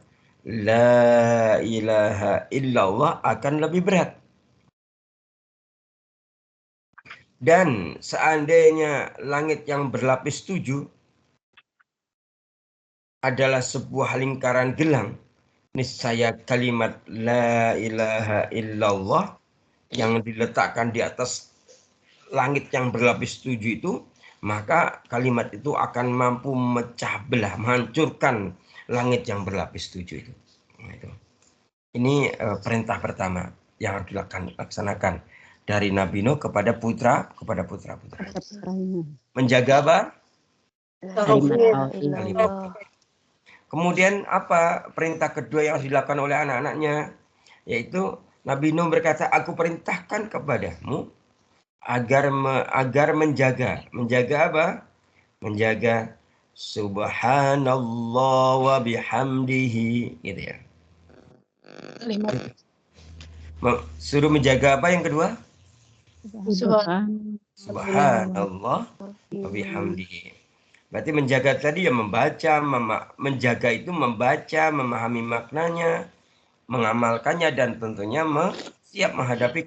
la ilaha illallah akan lebih berat Dan seandainya langit yang berlapis 7 adalah sebuah lingkaran gelang, niscaya kalimat la ilaha illallah yang diletakkan di atas langit yang berlapis 7 itu, maka kalimat itu akan mampu memecah belah, menghancurkan langit yang berlapis 7 itu. Nah, itu. Ini perintah pertama yang harus dilaksanakan dari Nabi Nuh kepada putra-putra. Putranya. Menjaga apa? Kalimat tauhid. Illallah. Kemudian apa perintah kedua yang harus dilakukan oleh anak-anaknya? Yaitu Nabi Nuh berkata, aku perintahkan kepadamu agar menjaga apa? Menjaga subhanallah wa bihamdihi, gitu ya. Suruh menjaga apa yang kedua? Subhanallah wa bihamdihi. Berarti menjaga tadi ya menjaga itu membaca, memahami maknanya, mengamalkannya, dan tentunya siap menghadapi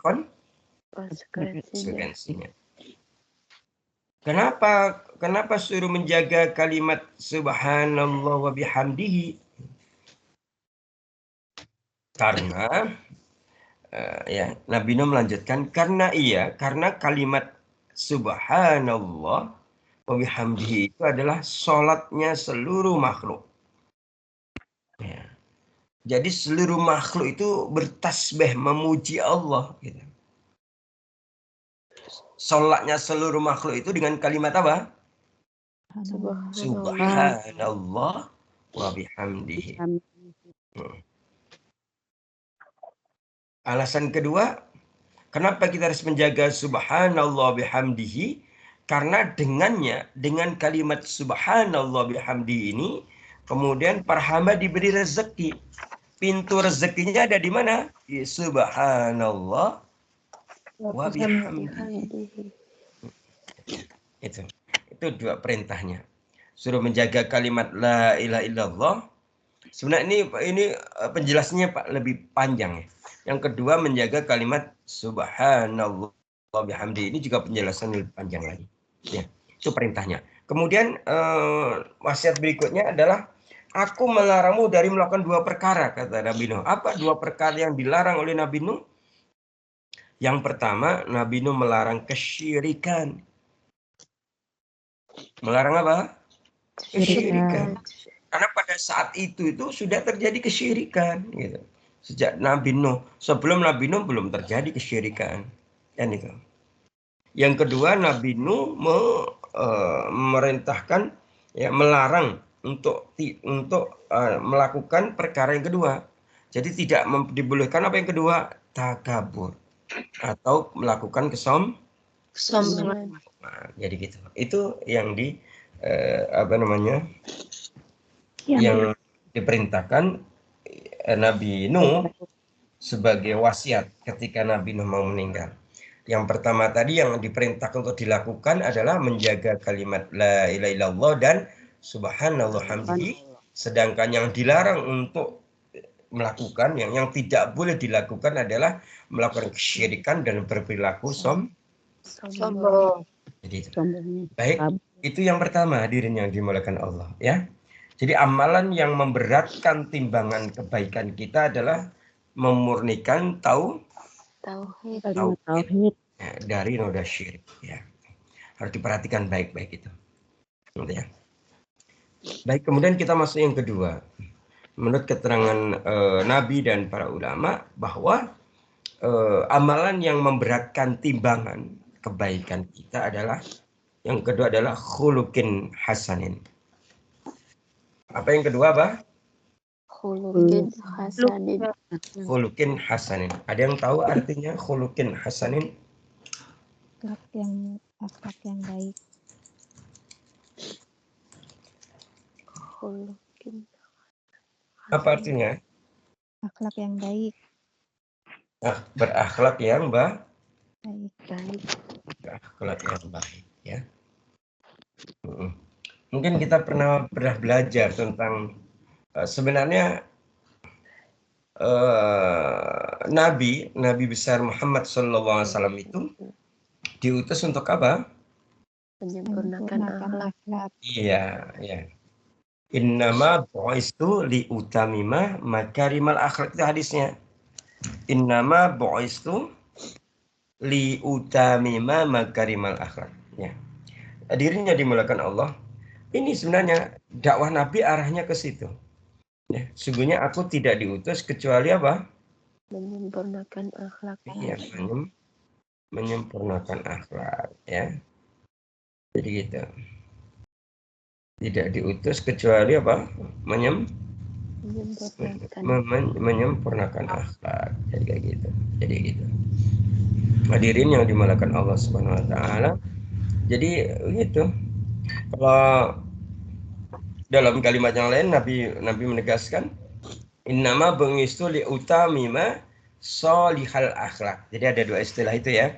konsekuensinya. Kenapa suruh menjaga kalimat subhanallah wa bihamdihi? Karena Nabi Nuh melanjutkan karena kalimat subhanallah wa bihamdihi itu adalah sholatnya seluruh makhluk. Ya. Jadi seluruh makhluk itu bertasbih memuji Allah. Gitu. Sholatnya seluruh makhluk itu dengan kalimat apa? Subhanallah wa bihamdihi. Alasan kedua, kenapa kita harus menjaga subhanallah bihamdihi? Karena dengan kalimat subhanallah bihamdihi ini, kemudian para hamba diberi rezeki. Pintu rezekinya ada di mana? Di subhanallah wa bihamdihi. Itu dua perintahnya. Suruh menjaga kalimat la ilaha illallah. Sebenarnya ini penjelasannya Pak lebih panjang ya. Yang kedua menjaga kalimat subhanallah wa bihamdi, ini juga penjelasan lebih panjang lagi. Ya, itu perintahnya. Kemudian wasiat berikutnya adalah aku melarangmu dari melakukan dua perkara, kata Nabi Nuh. Apa dua perkara yang dilarang oleh Nabi Nuh? Yang pertama, Nabi Nuh melarang kesyirikan. Melarang apa? Kesyirikan. Karena pada saat itu sudah terjadi kesyirikan, gitu. Sejak Nabi Nuh, sebelum Nabi Nuh belum terjadi kesyirikan. Dan itu. Yang kedua, Nabi Nuh memerintahkan, melarang untuk melakukan perkara yang kedua. Jadi tidak dibolehkan apa yang kedua? Takabur atau melakukan kesombongan. Nah, jadi gitu. Itu yang yang diperintahkan Nabi Nuh sebagai wasiat ketika Nabi Nuh mau meninggal. Yang pertama tadi yang diperintahkan untuk dilakukan adalah menjaga kalimat la ilaha illallah dan subhanallah hamdihi. Sedangkan yang dilarang untuk melakukan, yang tidak boleh dilakukan adalah melakukan kesyirikan dan berperilaku sombong. Jadi itu. Baik, itu yang pertama, hadirin yang dimuliakan Allah, ya. Jadi amalan yang memberatkan timbangan kebaikan kita adalah memurnikan tauhid dari noda syirik, ya. Harus diperhatikan baik-baik itu. Ya. Baik, kemudian kita masuk yang kedua. Menurut keterangan Nabi dan para ulama bahwa amalan yang memberatkan timbangan kebaikan kita adalah yang kedua adalah khuluqin hasanin. Apa yang kedua apa? Khuluqin hasanin. Khuluqin hasanin. Ada yang tahu artinya khuluqin hasanin? Akhlak yang baik. Khuluqin. Apa artinya? Akhlak yang baik. Berakhlak yang baik. Berakhlak yang baik, ya. Mungkin kita pernah belajar tentang sebenarnya Nabi besar Muhammad SAW itu Diutus untuk apa? Menyempurnakan akhlak. akhlak. Iya, ya. Innama bu'istu liutamima makarimal akhlak, itu hadisnya. Innama bu'istu liutamima makarimal akhlak. Ya. Hadirin yang dimulakan Allah, ini sebenarnya dakwah Nabi arahnya ke situ. Ya, sungguhnya aku tidak diutus kecuali apa? Menyempurnakan akhlak. Iya, menyempurnakan akhlak, ya. Jadi gitu. Tidak diutus kecuali apa? Menyempurnakan akhlak. Jadi kayak gitu. Jadi gitu. Hadirin yang dimulakan Allah Subhanahu wa taala. Jadi gitu. Kalau dalam kalimat yang lain Nabi menegaskan innama bungistu li utamima solihal akhlak. Jadi ada dua istilah itu ya.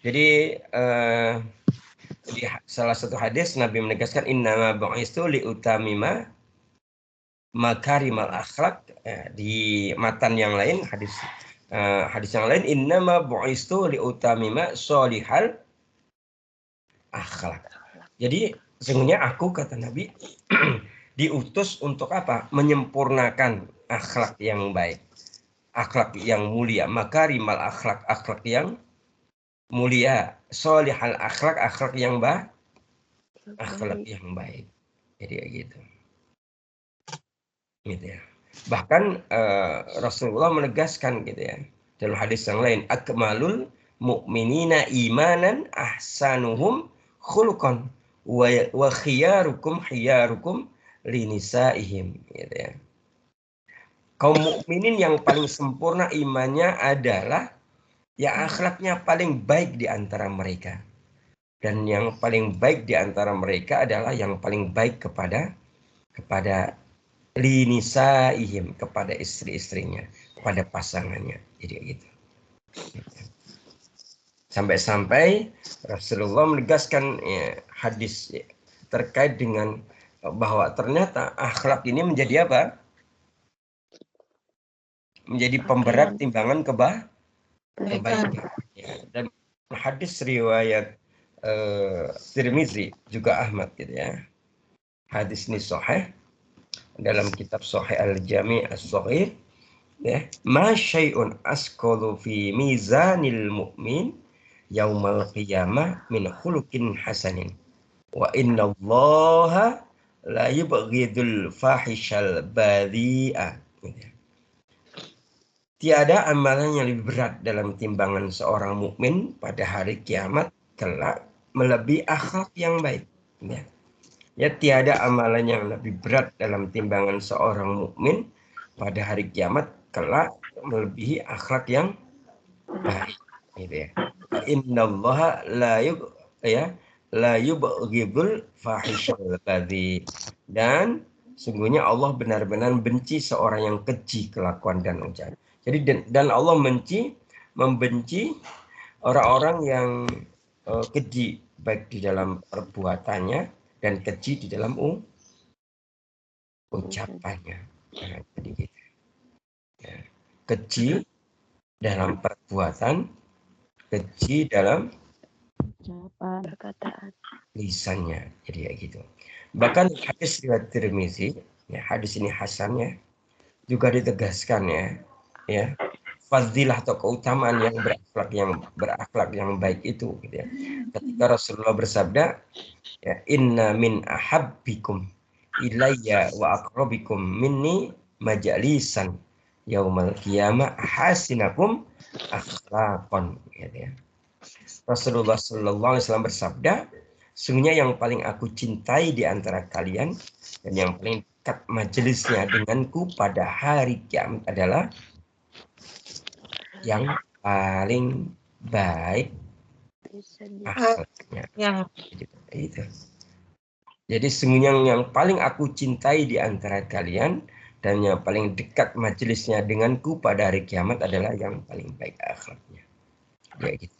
Jadi di salah satu hadis Nabi menegaskan innama bu'istu liutamima makarimal akhlak. Di matan yang lain hadis yang lain innama bu'istu liutamima solihal akhlak. Jadi sesungguhnya aku, kata Nabi, diutus untuk apa? Menyempurnakan akhlak yang baik, akhlak yang mulia, makarimal akhlak, akhlak yang mulia, solihal akhlak, akhlak yang baik. Akhlak yang baik. Jadi kayak gitu. Gitu ya. Bahkan Rasulullah menegaskan gitu ya. Dalam hadis yang lain, akmalul mu'minina imanan ahsanuhum khuluqan wa khiyarukum linisaihim, gitu ya. Kaum mukminin yang paling sempurna imannya adalah yang akhlaknya paling baik di antara mereka. Dan yang paling baik di antara mereka adalah yang paling baik kepada linisaihim, kepada istri-istrinya, kepada pasangannya. Jadi gitu. Sampai-sampai Rasulullah menegaskan hadis terkait dengan bahwa ternyata akhlak ini menjadi apa? Menjadi pemberat timbangan kebaikan. Ya. Dan hadis riwayat Tirmizi juga Ahmad gitu ya. Hadis ini sahih dalam kitab Sahih Al-Jami' As-Shaghir, ya. Ma syai'un asqalu fi mizanil mu'min yaumal qiyamah min khuluqin hasanin wa innallaha la yubghidul fahishal badhi'a. Tiada amalan yang lebih berat dalam timbangan seorang mukmin pada hari kiamat kelak melebihi akhlak yang baik. Ya, tiada amalan yang lebih berat dalam timbangan seorang mukmin pada hari kiamat kelak melebihi akhlak yang baik. Gitu ya. Innallaha la yubghidul fahishal badhi. Dan sungguhnya Allah benar-benar benci seorang yang keji kelakuan dan ucapan. Jadi dan Allah membenci orang-orang yang keji baik di dalam perbuatannya dan keji di dalam ucapannya. Nah, jadi gitu. Ya. Keji dalam perbuatan, keji dalam perkataan, lisannya. Jadi kayak gitu. Bahkan hadis riwayat Tirmizi, ya, hadis ini hasan ya, juga ditegaskan ya, fadilah atau keutamaan yang berakhlak yang baik itu, gitu ya. Ketika Rasulullah bersabda, ya, inna min ahabbikum ilayya wa aqrabikum minni majalisan yaumal qiyamah hasinakum akhlaqan, gitu ya. Rasulullah sallallahu alaihi wasallam bersabda, sungguhnya yang paling aku cintai di antara kalian dan yang paling dekat majelisnya denganku pada hari kiamat adalah yang paling baik akhlaknya. Itu. Jadi sungguhnya yang paling aku cintai di antara kalian dan yang paling dekat majelisnya denganku pada hari kiamat adalah yang paling baik akhlaknya. Ya gitu.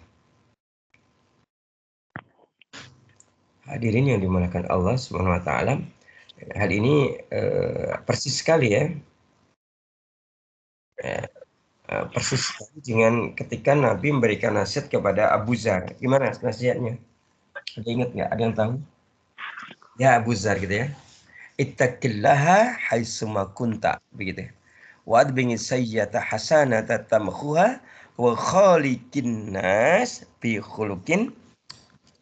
Hadirin yang dimuliakan Allah Subhanahu wa taala, hal ini persis sekali ya. persis dengan ketika Nabi memberikan nasihat kepada Abu Zar. Gimana nasihatnya? Ada ingat nggak? Ada yang tahu? Ya Abu Zar gitu ya. Ittaqillaha haitsuma kunta, begitu. Wa adbingi sayyata hasanata tamkhuha wa khaliqin nas bi khuluqin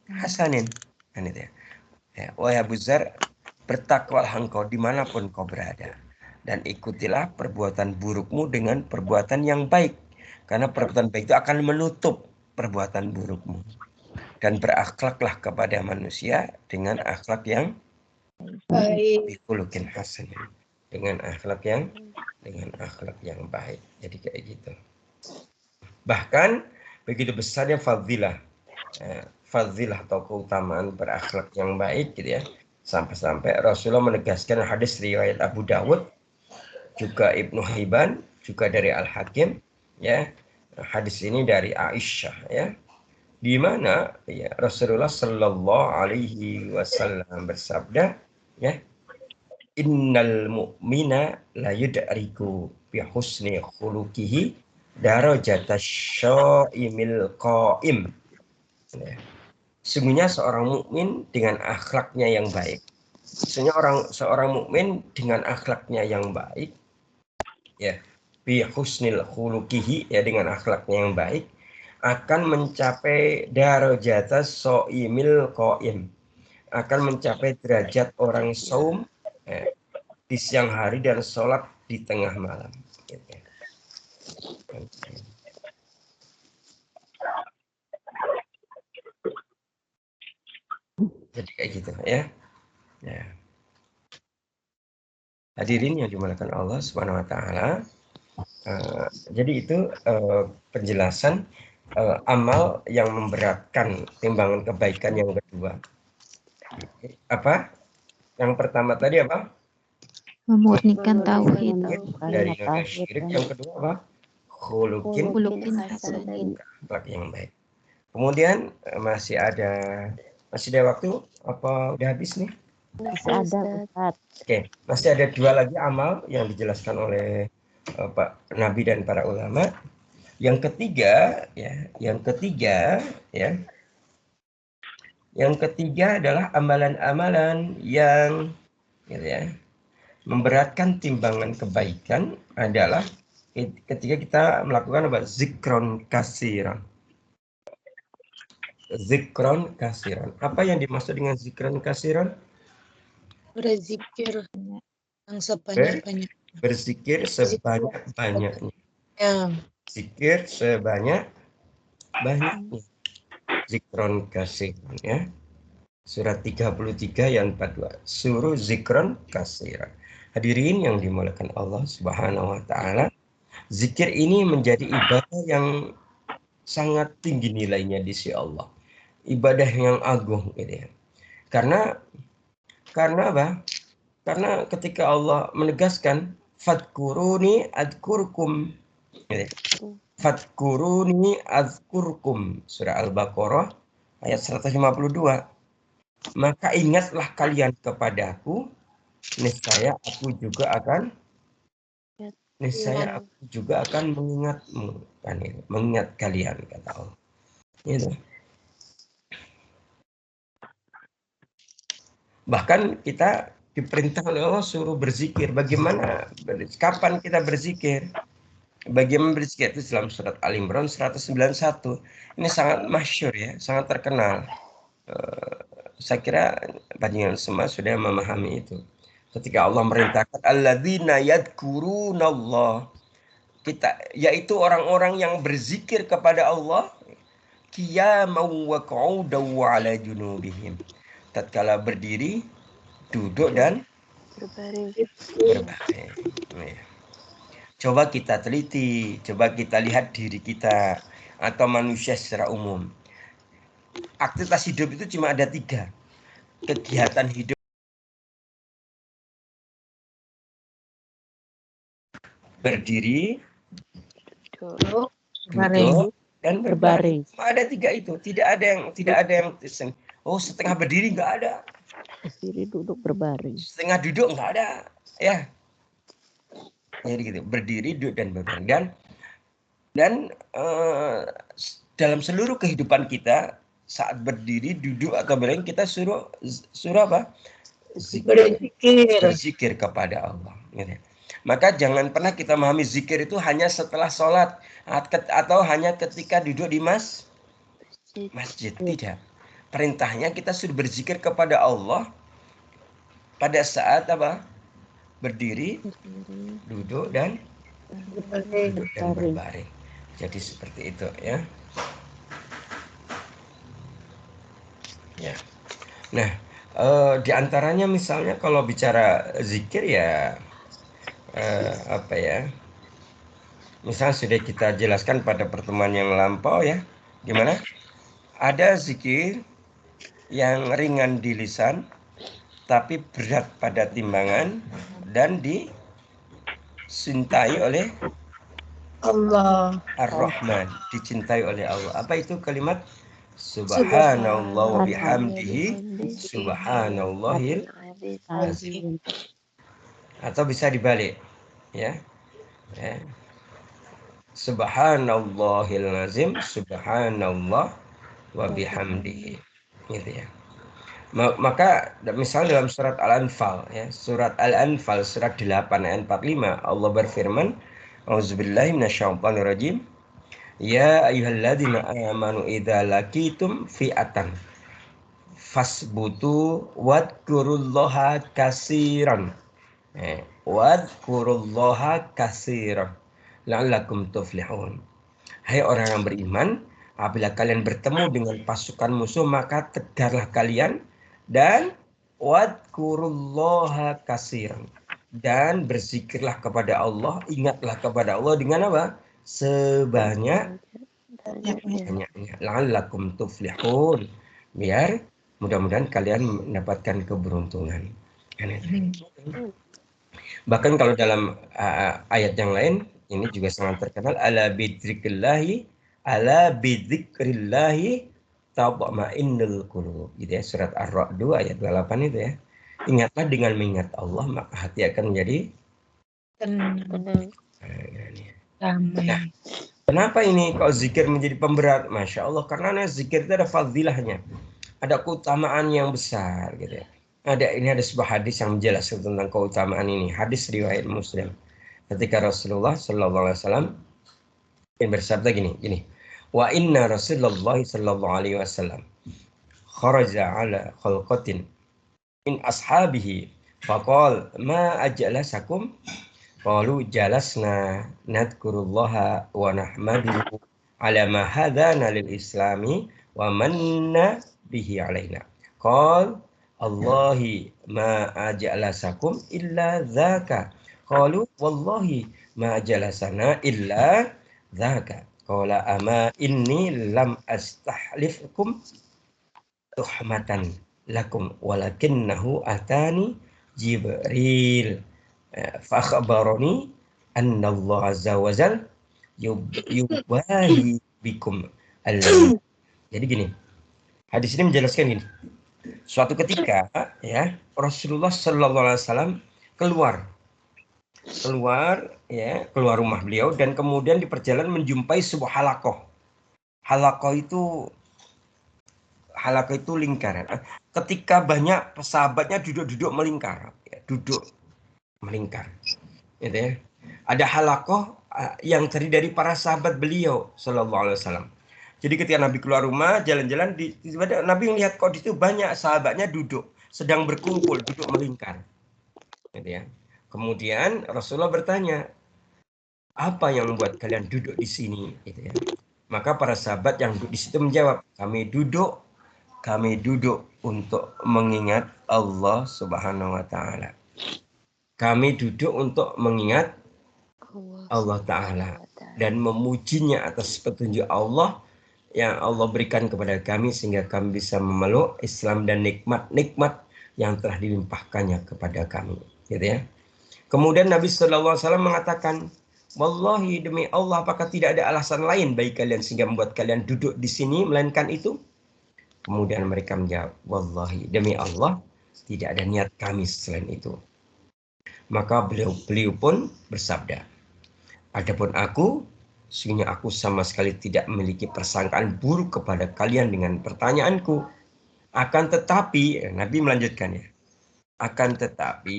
hasanin. Kan itu ya. Ya, wahai Abu Zar, bertakwalah engkau dimanapun kau berada. Dan ikutilah perbuatan burukmu dengan perbuatan yang baik. Karena perbuatan baik itu akan menutup perbuatan burukmu. Dan berakhlaklah kepada manusia dengan akhlak yang Baik. bikulukin hasan. Dengan akhlak yang baik. Jadi kayak gitu. Bahkan begitu besarnya fadilah. Fadilah atau keutamaan berakhlak yang baik gitu ya. Sampai-sampai Rasulullah menegaskan hadis riwayat Abu Dawud, juga Ibnu Hibban, juga dari Al-Hakim, ya. Hadis ini dari Aisyah, ya. Di mana ya Rasulullah Shallallahu Alaihi Wasallam bersabda, ya, innal mu'mina la yudriku bi husni khuluqihi darajatash syaimil qaim. Ya. Sesungguhnya seorang mukmin dengan akhlaknya yang baik. Sesungguhnya seorang mukmin dengan akhlaknya yang baik, ya, bi husnil khuluqihi, ya, dengan akhlaknya yang baik akan mencapai darajatas shaimil qaim, akan mencapai derajat orang saum, ya, di siang hari dan sholat di tengah malam. Gitu. Jadi kayak gitu ya. Ya. Hadirin yang dimuliakan Allah Subhanahu wa taala. Jadi itu penjelasan amal yang memberatkan timbangan kebaikan yang kedua. Apa? Yang pertama tadi apa? Memurnikan tauhid. Dari syirik. Yang kedua apa? Khuluqin hasanin. akhlak yang baik. Kemudian masih ada waktu apa udah habis nih? Masih ada, Ustaz. Oke, masih ada 2 lagi amal yang dijelaskan oleh Pak Nabi dan para ulama. Yang ketiga adalah amalan-amalan yang gitu ya, memberatkan timbangan kebaikan adalah ketika kita melakukan apa? Zikron kasiran. Zikron kasiran. Apa yang dimaksud dengan zikron kasiran? Berzikir yang sebanyak-banyak. Berzikir sebanyak-banyaknya. Ya. Zikir sebanyak-banyaknya. Zikron kasiran, ya. Surat 33 yang 42. Suruh zikron kasiran. Hadirin yang dimuliakan Allah Subhanahu wa taala, zikir ini menjadi ibadah yang sangat tinggi nilainya di sisi Allah. Ibadah yang agung gitu ya. Karena apa? Karena ketika Allah menegaskan fadkuruni adkurkum, gitu. Fadkuruni adkurkum, surah Al-Baqarah ayat 152. Maka ingatlah kalian kepadaku, niscaya aku juga akan mengingatmu, kan itu, mengingat kalian, kata Allah. Gitu. Bahkan kita diperintah oleh Allah suruh berzikir. Bagaimana? Kapan kita berzikir? Bagaimana berzikir itu dalam surat Al-Imran 191. Ini sangat masyhur ya, sangat terkenal. Saya kira panjenengan semua sudah memahami itu. Ketika Allah merintahkan alladzina yadhkurunallah, yaitu orang-orang yang berzikir kepada Allah qiyaman wa qu'udan wa 'ala junubihim, tatkala berdiri, duduk dan berbaring. Coba kita teliti, coba kita lihat diri kita atau manusia secara umum. Aktivitas hidup itu cuma ada 3. Kegiatan hidup: berdiri, duduk, dan berbaring. Cuma ada 3 itu. Tidak ada yang setengah berdiri, nggak ada. Berdiri, duduk, berbaring. Setengah duduk nggak ada, ya. Jadi gitu, berdiri, duduk dan berbaring. Dan Dan dalam seluruh kehidupan kita, saat berdiri, duduk atau berbaring, kita suruh apa? Berzikir kepada Allah. Gitu. Maka jangan pernah kita memahami zikir itu hanya setelah sholat atau hanya ketika duduk di masjid. Tidak. Perintahnya kita suruh berzikir kepada Allah pada saat apa? Berdiri, duduk dan berbaring. Jadi seperti itu ya. Ya. Nah, di antaranya misalnya kalau bicara zikir ya apa ya? Misal sudah kita jelaskan pada pertemuan yang lampau ya. Gimana? Ada zikir yang ringan di lisan tapi berat pada timbangan dan dicintai oleh Allah. Ar-Rahman, dicintai oleh Allah. Apa itu kalimat? Subhanallah wa bihamdihi subhanallahil azim. Atau bisa dibalik ya. Subhanallahil azim subhanallah wa bihamdihi. Gitu ya. Maka misal dalam surat Al-Anfal ya, surat Al-Anfal surat 8 ayat 45 Allah berfirman, Auzubillahi minasyaitonirrajim. Ya ayyuhalladzina amanu idza laqitum fi'atan fasbutu wadkurullaha katsiran. Wadkurullaha katsiran la'allakum tuflihun. Hai orang yang beriman, apabila kalian bertemu dengan pasukan musuh maka tegarlah kalian dan wadkurullaha katsiran. Dan berzikirlah kepada Allah, ingatlah kepada Allah dengan apa? Sebanyak-banyaknya. La'allakum tuflihun. Biar mudah-mudahan kalian mendapatkan keberuntungan. Bahkan kalau dalam ayat yang lain, ini juga sangat terkenal. Ala bidzikrillahi tatma'innul qulub. Gitu ya, surat Ar-Ra'd 2 ayat 28 itu ya. Ingatlah dengan mengingat Allah, maka hati akan menjadi tenang. Nah, kenapa ini kok zikir menjadi pemberat? Masya Allah, karena zikir itu ada fadilahnya, ada keutamaan yang besar gitu ya. Ini ada sebuah hadis yang menjelaskan tentang keutamaan ini. Hadis riwayat Muslim. Ketika Rasulullah Sallallahu Alaihi Wasallam bersabda gini. Wa inna Rasulullah Sallallahu Alaihi Wasallam kharaja ala khalqatin min ashabihi faqal ma ajlasakum qalu jalasna nadkurullaha wa nahmaduhu ala ma hadana lil islami wa manna bihi alaina. Qal Allahi ma ajlasakum illa dzaka. Qalu wallahi ma ajlasana illa dzaka. Qala ama inni lam astahlifkum tuhmatan lakum walakinnahu atani Jibril fakhbarani anna Allah azza wa jal yubahi bikum alladhi. Jadi gini, hadis ini menjelaskan gini. Suatu ketika ya Rasulullah Sallallahu Alaihi Wasallam keluar rumah beliau dan kemudian di perjalanan menjumpai sebuah halakoh. Halakoh itu lingkaran. Ketika banyak sahabatnya duduk melingkar, gitu ya. Ada halakoh yang terdiri dari para sahabat beliau Sallallahu Alaihi Wasallam. Jadi ketika Nabi keluar rumah, jalan-jalan, tiba-tiba Nabi melihat kok di situ banyak sahabatnya duduk, sedang berkumpul, duduk melingkar. Gitu ya. Kemudian Rasulullah bertanya, apa yang membuat kalian duduk di sini? Gitu ya. Maka para sahabat yang duduk di situ menjawab, kami duduk untuk mengingat Allah Subhanahu wa Ta'ala. Kami duduk untuk mengingat Allah Ta'ala dan memujinya atas petunjuk Allah yang Allah berikan kepada kami sehingga kami bisa memeluk Islam dan nikmat-nikmat yang telah dilimpahkannya kepada kami, gitu ya. Kemudian Nabi Sallallahu Alaihi Wasallam mengatakan, wallahi demi Allah, apakah tidak ada alasan lain bagi kalian sehingga membuat kalian duduk di sini melainkan itu? Kemudian mereka menjawab, wallahi demi Allah, tidak ada niat kami selain itu. Maka beliau pun bersabda, adapun aku Sesungguhnya aku sama sekali tidak memiliki persangkaan buruk kepada kalian dengan pertanyaanku. Akan tetapi, Nabi melanjutkan ya. Akan tetapi,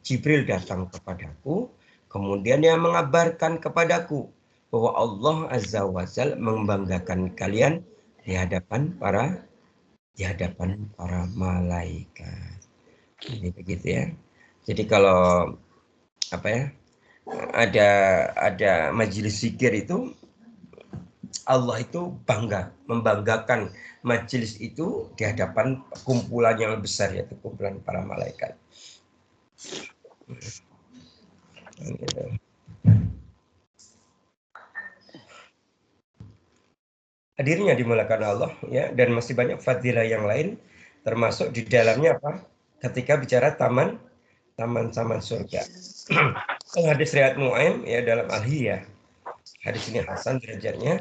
Jibril datang kepadaku, kemudian dia mengabarkan kepadaku bahwa Allah Azza wa Jalla membanggakan kalian di hadapan para malaikat. Jadi begitu ya. Jadi kalau apa ya? Ada majelis zikir itu Allah itu membanggakan majelis itu di hadapan kumpulan yang besar, yaitu kumpulan para malaikat. Gitu. Hadirnya dimulakan Allah ya, dan masih banyak fadilah yang lain, termasuk di dalamnya apa? Ketika bicara taman surga. Hadis riwayat Nuaim ya dalam Al-Hilyah. Hadis ini hasan derajatnya.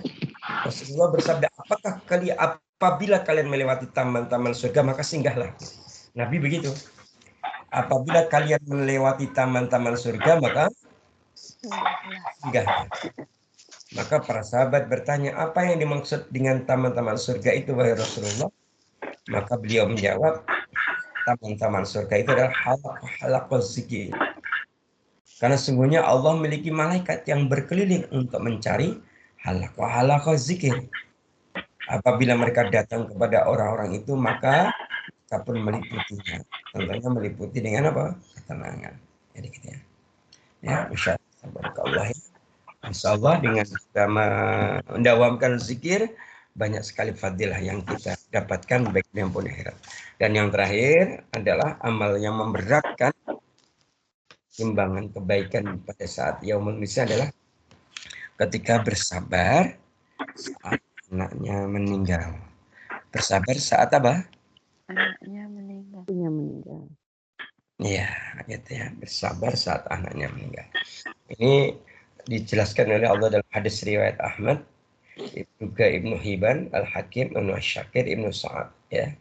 Rasulullah bersabda, apabila kalian melewati taman-taman surga maka singgahlah. Nabi begitu. Apabila kalian melewati taman-taman surga maka singgahlah. Maka para sahabat bertanya, apa yang dimaksud dengan taman-taman surga itu wahai Rasulullah? Maka beliau menjawab, taman-taman surga itu adalah halaqah zikir. Karena sungguhnya Allah memiliki malaikat yang berkeliling untuk mencari halaqah zikir. Apabila mereka datang kepada orang-orang itu, maka kita pun meliputinya. Tentunya meliputi dengan apa? Ketenangan. Jadi gitu ya. Ya, insyaallah. Insyaallah dengan kita mendawamkan zikir, banyak sekali fadilah yang kita dapatkan baik di maupun akhirat. Dan yang terakhir adalah amal yang memberatkan timbangan kebaikan pada saat yaumul hisab adalah ketika bersabar saat anaknya meninggal. Bersabar saat apa? Anaknya meninggal. Iya, gitu ya. Bersabar saat anaknya meninggal. Ini dijelaskan oleh Allah dalam hadis riwayat Ahmad, juga Ibnu Hibban, Al-Hakim, Ibnu Syakir, Ibnu Sa'ad ya.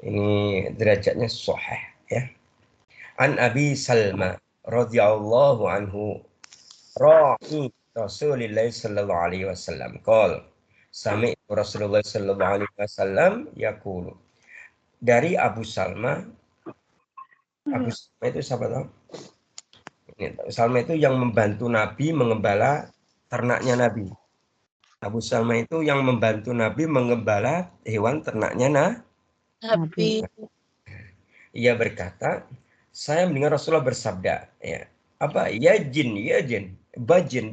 Ini derajatnya sahih ya. An Abi Salma radhiyallahu anhu ra'i Rasulillah sallallahu alaihi wasallam qol sami'tu Rasulullah sallallahu alaihi wasallam yaqulu. Dari Abu Salma. Abu Salma itu siapa tahu? Salma itu yang membantu Nabi mengembala ternaknya Nabi. Abu Salma itu yang membantu Nabi mengembala hewan ternaknya Nabi. Ia berkata, saya mendengar Rasulullah bersabda, ya, apa? Ya jin, bajin.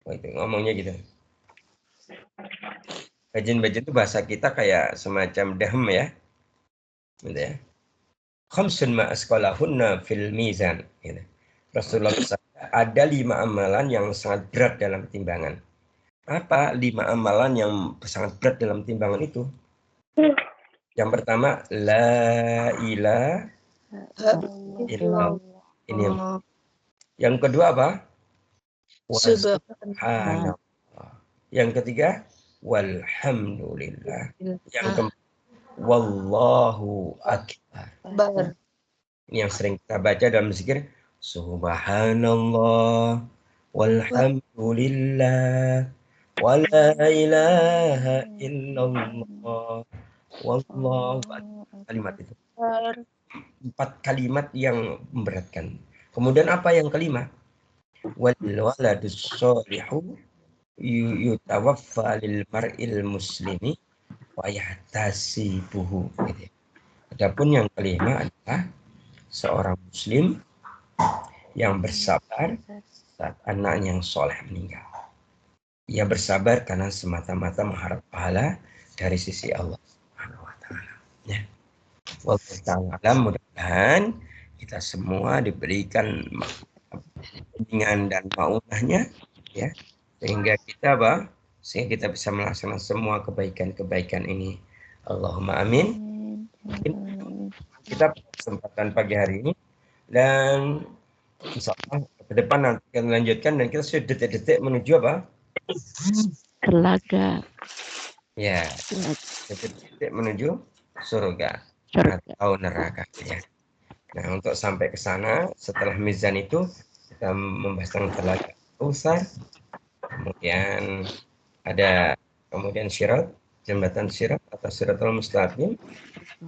Oh, itu ngomongnya gitu. Bajin itu bahasa kita kayak semacam dahem ya. Gitu ya. Khamsun ma asqalahunna fil mizan. Gitu. Rasulullah bersabda, ada 5 amalan yang sangat berat dalam timbangan. Apa 5 amalan yang sangat berat dalam timbangan itu? Yang pertama, la ilaha illallah. Ini yang kedua apa? Subhanallah. Yang ketiga, walhamdulillah. Yang keempat, wallahu akbar. Ini yang sering kita baca dalam zikir, subhanallah, walhamdulillah, wala ilaha illallah, wallahu akbar. Kalimat itu. 4 kalimat yang memberatkan. Kemudian apa yang kelima? Wal waladus sholihu yutawaffa lil mar'il muslimi wa yahtasibuhu. Gitu. Adapun yang kelima adalah seorang muslim yang bersabar saat anak yang soleh meninggal. Ia bersabar karena semata-mata mengharap pahala dari sisi Allah Subhanahu wa taala. Ya. Wallahu ta'ala, mudah-mudahan kita semua diberikan bimbingan dan maunahnya ya, sehingga kita bisa melaksanakan semua kebaikan-kebaikan ini. Allahumma amin. Kita kesempatan pagi hari ini, dan insyaallah ke depan nanti kita lanjutkan, dan kita sudah detik-detik menuju apa? Telaga. Ya, detik-detik menuju surga atau neraka ya. Nah, untuk sampai ke sana setelah mizan itu kita membahas tentang telaga Kautsar, Kemudian ada sirat, jembatan sirat atau siratul mustaqim.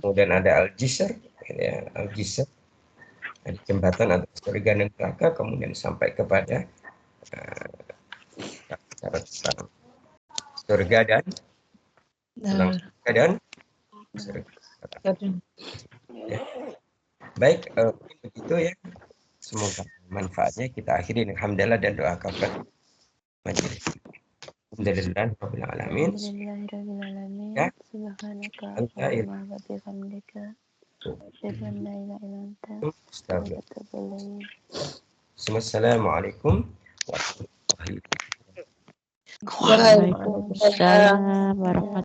Kemudian ada al-jisr, ya, al-jisr, ada jembatan atau surga dan neraka. Kemudian sampai kepada surga dan Nah, surga. kadang. Ya. Baik, begitu ya. Semoga manfaatnya. Kita akhiri dengan hamdalah dan doa kafaratul majelis. Alhamdulillahirabbil alamin. Alhamdulillahirrahmanirrahim. Ya. Subhanaka Anta Allahumma wa bihamdika. Asyhadu an la ilaha illa anta Astagfirullah. astaghfiruka wa atubu ilaik. Assalamualaikum warahmatullahi wabarakatuh. Waalaikumsalam warahmatullahi